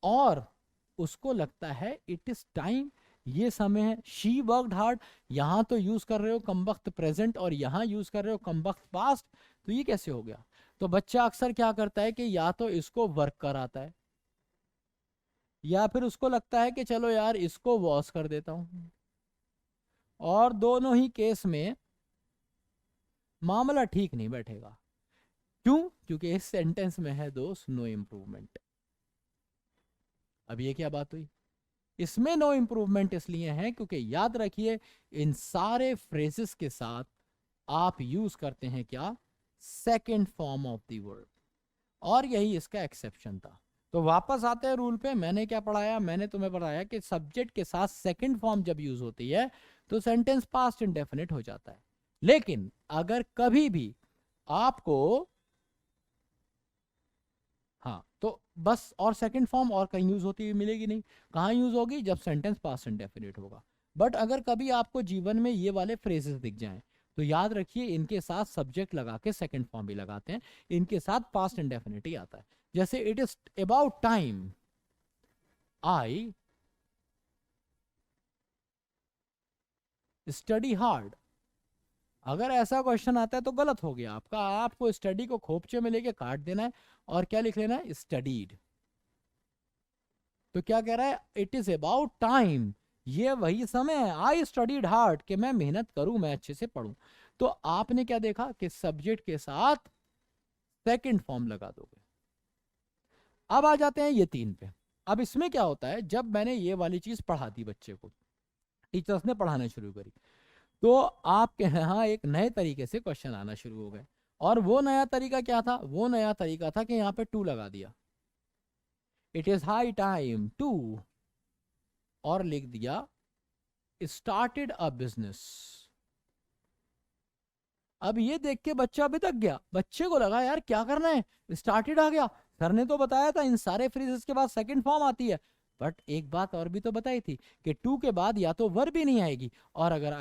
[SPEAKER 1] और उसको लगता है इट इज टाइम, ये समय है। शी वर्कड हार्ड, यहां तो यूज कर रहे हो कमबख्त प्रेजेंट और यहां यूज कर रहे हो कमबख्त पास्ट, तो ये कैसे हो गया? तो बच्चा अक्सर क्या करता है कि या तो इसको वर्क कराता है, या फिर उसको लगता है कि चलो यार इसको वॉश कर देता हूं। और दोनों ही केस में मामला ठीक नहीं बैठेगा। क्यों? क्योंकि इस सेंटेंस में है दोस्त नो इम्प्रूवमेंट। अब ये क्या बात हुई? इसमें नो इम्प्रूवमेंट इसलिए है क्योंकि याद रखिए इन सारे फ्रेजेस के साथ आप यूज करते हैं क्या? Second form of the verb, और यही इसका एक्सेप्शन था। तो वापस आते हैं रूल पे। मैंने क्या पढ़ाया? मैंने तुम्हें पढ़ाया कि सब्जेक्ट के साथ सेकंड फॉर्म जब यूज होती है तो सेंटेंस पास्ट इंडेफिनिट हो जाता है। लेकिन अगर कभी भी आपको, हाँ तो बस, और सेकंड फॉर्म और कहीं यूज होती हुई मिलेगी नहीं। कहाँ यूज होगी? जब सेंटेंस पास्ट इंडेफिनिट होगा। बट अगर कभी आपको जीवन में ये वाले फ्रेजेस दिख जाएं तो याद रखिए इनके साथ सब्जेक्ट लगा के सेकंड फॉर्म भी लगाते हैं, इनके साथ पास्ट इंडेफिनिट ही आता है। जैसे it is about time I study hard. अगर ऐसा क्वेश्चन आता है तो गलत हो गया आपका, आपको स्टडी को खोपचे में लेके काट देना है और क्या लिख लेना है? स्टडीड। तो क्या कह रहा है? इट इज अबाउट टाइम, ये वही समय है, आई स्टडीड हार्ड, कि मैं मेहनत करूं, मैं अच्छे से पढ़ूं। तो आपने क्या देखा कि सब्जेक्ट के साथ सेकंड फॉर्म लगा दोगे। अब आ जाते हैं ये तीन पे। अब इसमें क्या होता है, जब मैंने ये वाली चीज पढ़ा दी बच्चे को, टीचर्स ने पढ़ाना शुरू करी, तो आपके यहाँ एक नए तरीके से क्वेश्चन आना शुरू हो गए। और वो नया तरीका क्या था? वो नया तरीका था कि यहाँ पे टू लगा दिया, it is high time to, और लिख दिया स्टार्टेड अ बिजनेस। अब ये देख के बच्चा भी थक गया, बच्चे को लगा यार क्या करना है, स्टार्टेड आ गया, सर ने तो बताया था इन सारे फ्रेजेस के बाद सेकंड फॉर्म आती है। बट एक बात और भी तो बताई थी कि टू के बाद या तो वर्ब भी नहीं आएगी, और अगर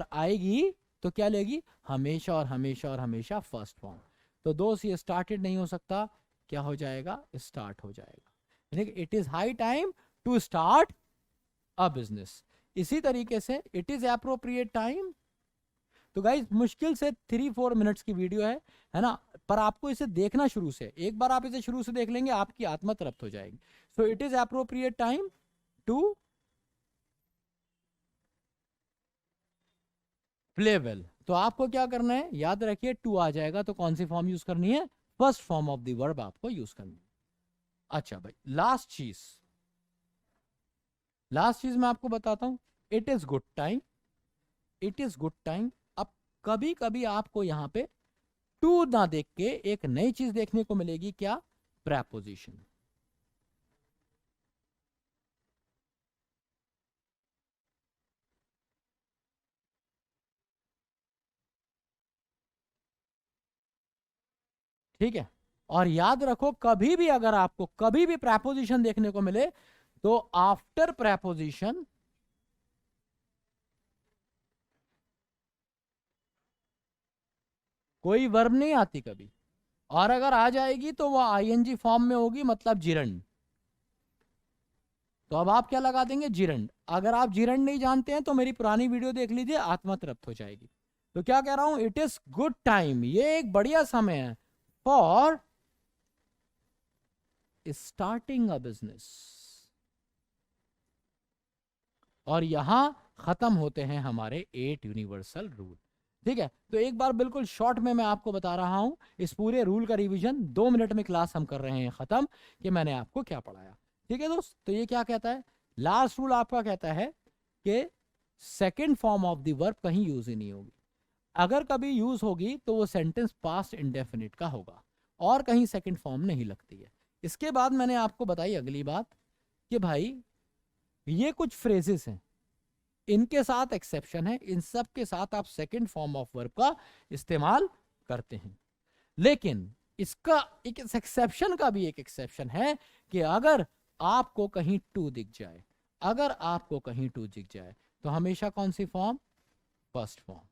[SPEAKER 1] आएगी तो क्या लेगी? हमेशा और हमेशा और हमेशा फर्स्ट फॉर्म। तो दोस्त ये स्टार्टेड नहीं हो सकता, क्या हो जाएगा? स्टार्ट हो जाएगा। It is high time to start a business. इसी तरीके से इट इज एप्रोप्रिएट टाइम। तो गाइज मुश्किल से 3-4 मिनट्स की वीडियो है ना, पर आपको इसे देखना शुरू से, एक बार आप इसे शुरू से देख लेंगे आपकी आत्मा तृप्त हो जाएगी। So it is appropriate time to play well. तो आपको क्या करना है? याद रखिए टू आ जाएगा तो कौन सी फॉर्म यूज करनी है? First form of the verb आपको यूज करनी है। अच्छा भाई, लास्ट चीज, लास्ट चीज मैं आपको बताता हूं, it is good time, it is good time. अब कभी कभी आपको यहां पे टू ना देख के एक नई चीज देखने को मिलेगी, क्या? प्रेपोजिशन। ठीक है, और याद रखो कभी भी अगर आपको कभी भी प्रेपोजिशन देखने को मिले तो आफ्टर प्रेपोजिशन कोई वर्ब नहीं आती कभी, और अगर आ जाएगी तो वो आईएनजी फॉर्म में होगी, मतलब जिरंड। तो अब आप क्या लगा देंगे? जिरंड। अगर आप जिरंड नहीं जानते हैं तो मेरी पुरानी वीडियो देख लीजिए, आत्मा तृप्त हो जाएगी। तो क्या कह रहा हूं, इट इज गुड टाइम, ये एक बढ़िया समय है फॉर स्टार्टिंग अ बिजनेस। और यहां खत्म होते हैं हमारे 8 यूनिवर्सल रूल। ठीक है, तो एक बार बिल्कुल शॉर्ट में मैं आपको बता रहा हूं इस पूरे रूल का रिवीजन, 2 मिनट में क्लास हम कर रहे हैं खत्म, कि मैंने आपको क्या पढ़ाया। ठीक है दोस्त, तो ये क्या कहता है, लास्ट रूल आपका कहता है कि second form of the verb कहीं यूज ही नहीं होगी। अगर कभी यूज होगी तो वो सेंटेंस पास्ट इंडेफिनिट का होगा, और कहीं सेकेंड फॉर्म नहीं लगती है। इसके बाद मैंने आपको बताई अगली बात कि भाई ये कुछ फ्रेजेस हैं, इनके साथ एक्सेप्शन है, इन सब के साथ आप सेकंड फॉर्म ऑफ वर्ब का इस्तेमाल करते हैं। लेकिन इसका एक एक्सेप्शन का भी एक एक्सेप्शन है कि अगर आपको कहीं टू दिख जाए, अगर आपको कहीं टू दिख जाए तो हमेशा कौन सी फॉर्म? First form.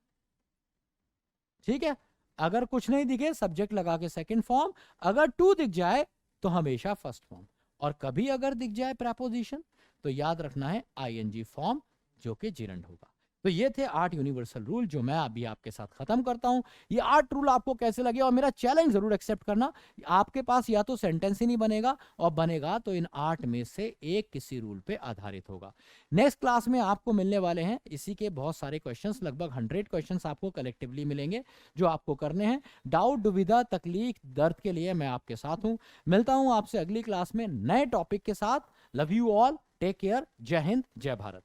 [SPEAKER 1] ठीक है, अगर कुछ नहीं दिखे सब्जेक्ट लगा के सेकंड फॉर्म, अगर टू दिख जाए तो हमेशा फर्स्ट फॉर्म, और कभी अगर दिख जाए प्रेपोजिशन तो याद रखना है आईएनजी फॉर्म, जो कि जिरंड होगा। तो ये थे 8 यूनिवर्सल रूल जो मैं अभी आपके साथ खत्म करता हूं। ये 8 रूल आपको कैसे लगे, और मेरा चैलेंज जरूर एक्सेप्ट करना। आपके पास या तो सेंटेंस ही नहीं बनेगा, और बनेगा तो इन 8 में से एक किसी रूल पे आधारित होगा। नेक्स्ट क्लास में आपको मिलने वाले हैं इसी के बहुत सारे क्वेश्चंस, लगभग 100 क्वेश्चंस आपको कलेक्टिवली मिलेंगे जो आपको करने हैं। डाउट, दुविधा, तकलीफ, दर्द के लिए मैं आपके साथ हूं। मिलता हूं आपसे अगली क्लास में नए टॉपिक के साथ। Love you all, take care, जय हिंद, जय भारत।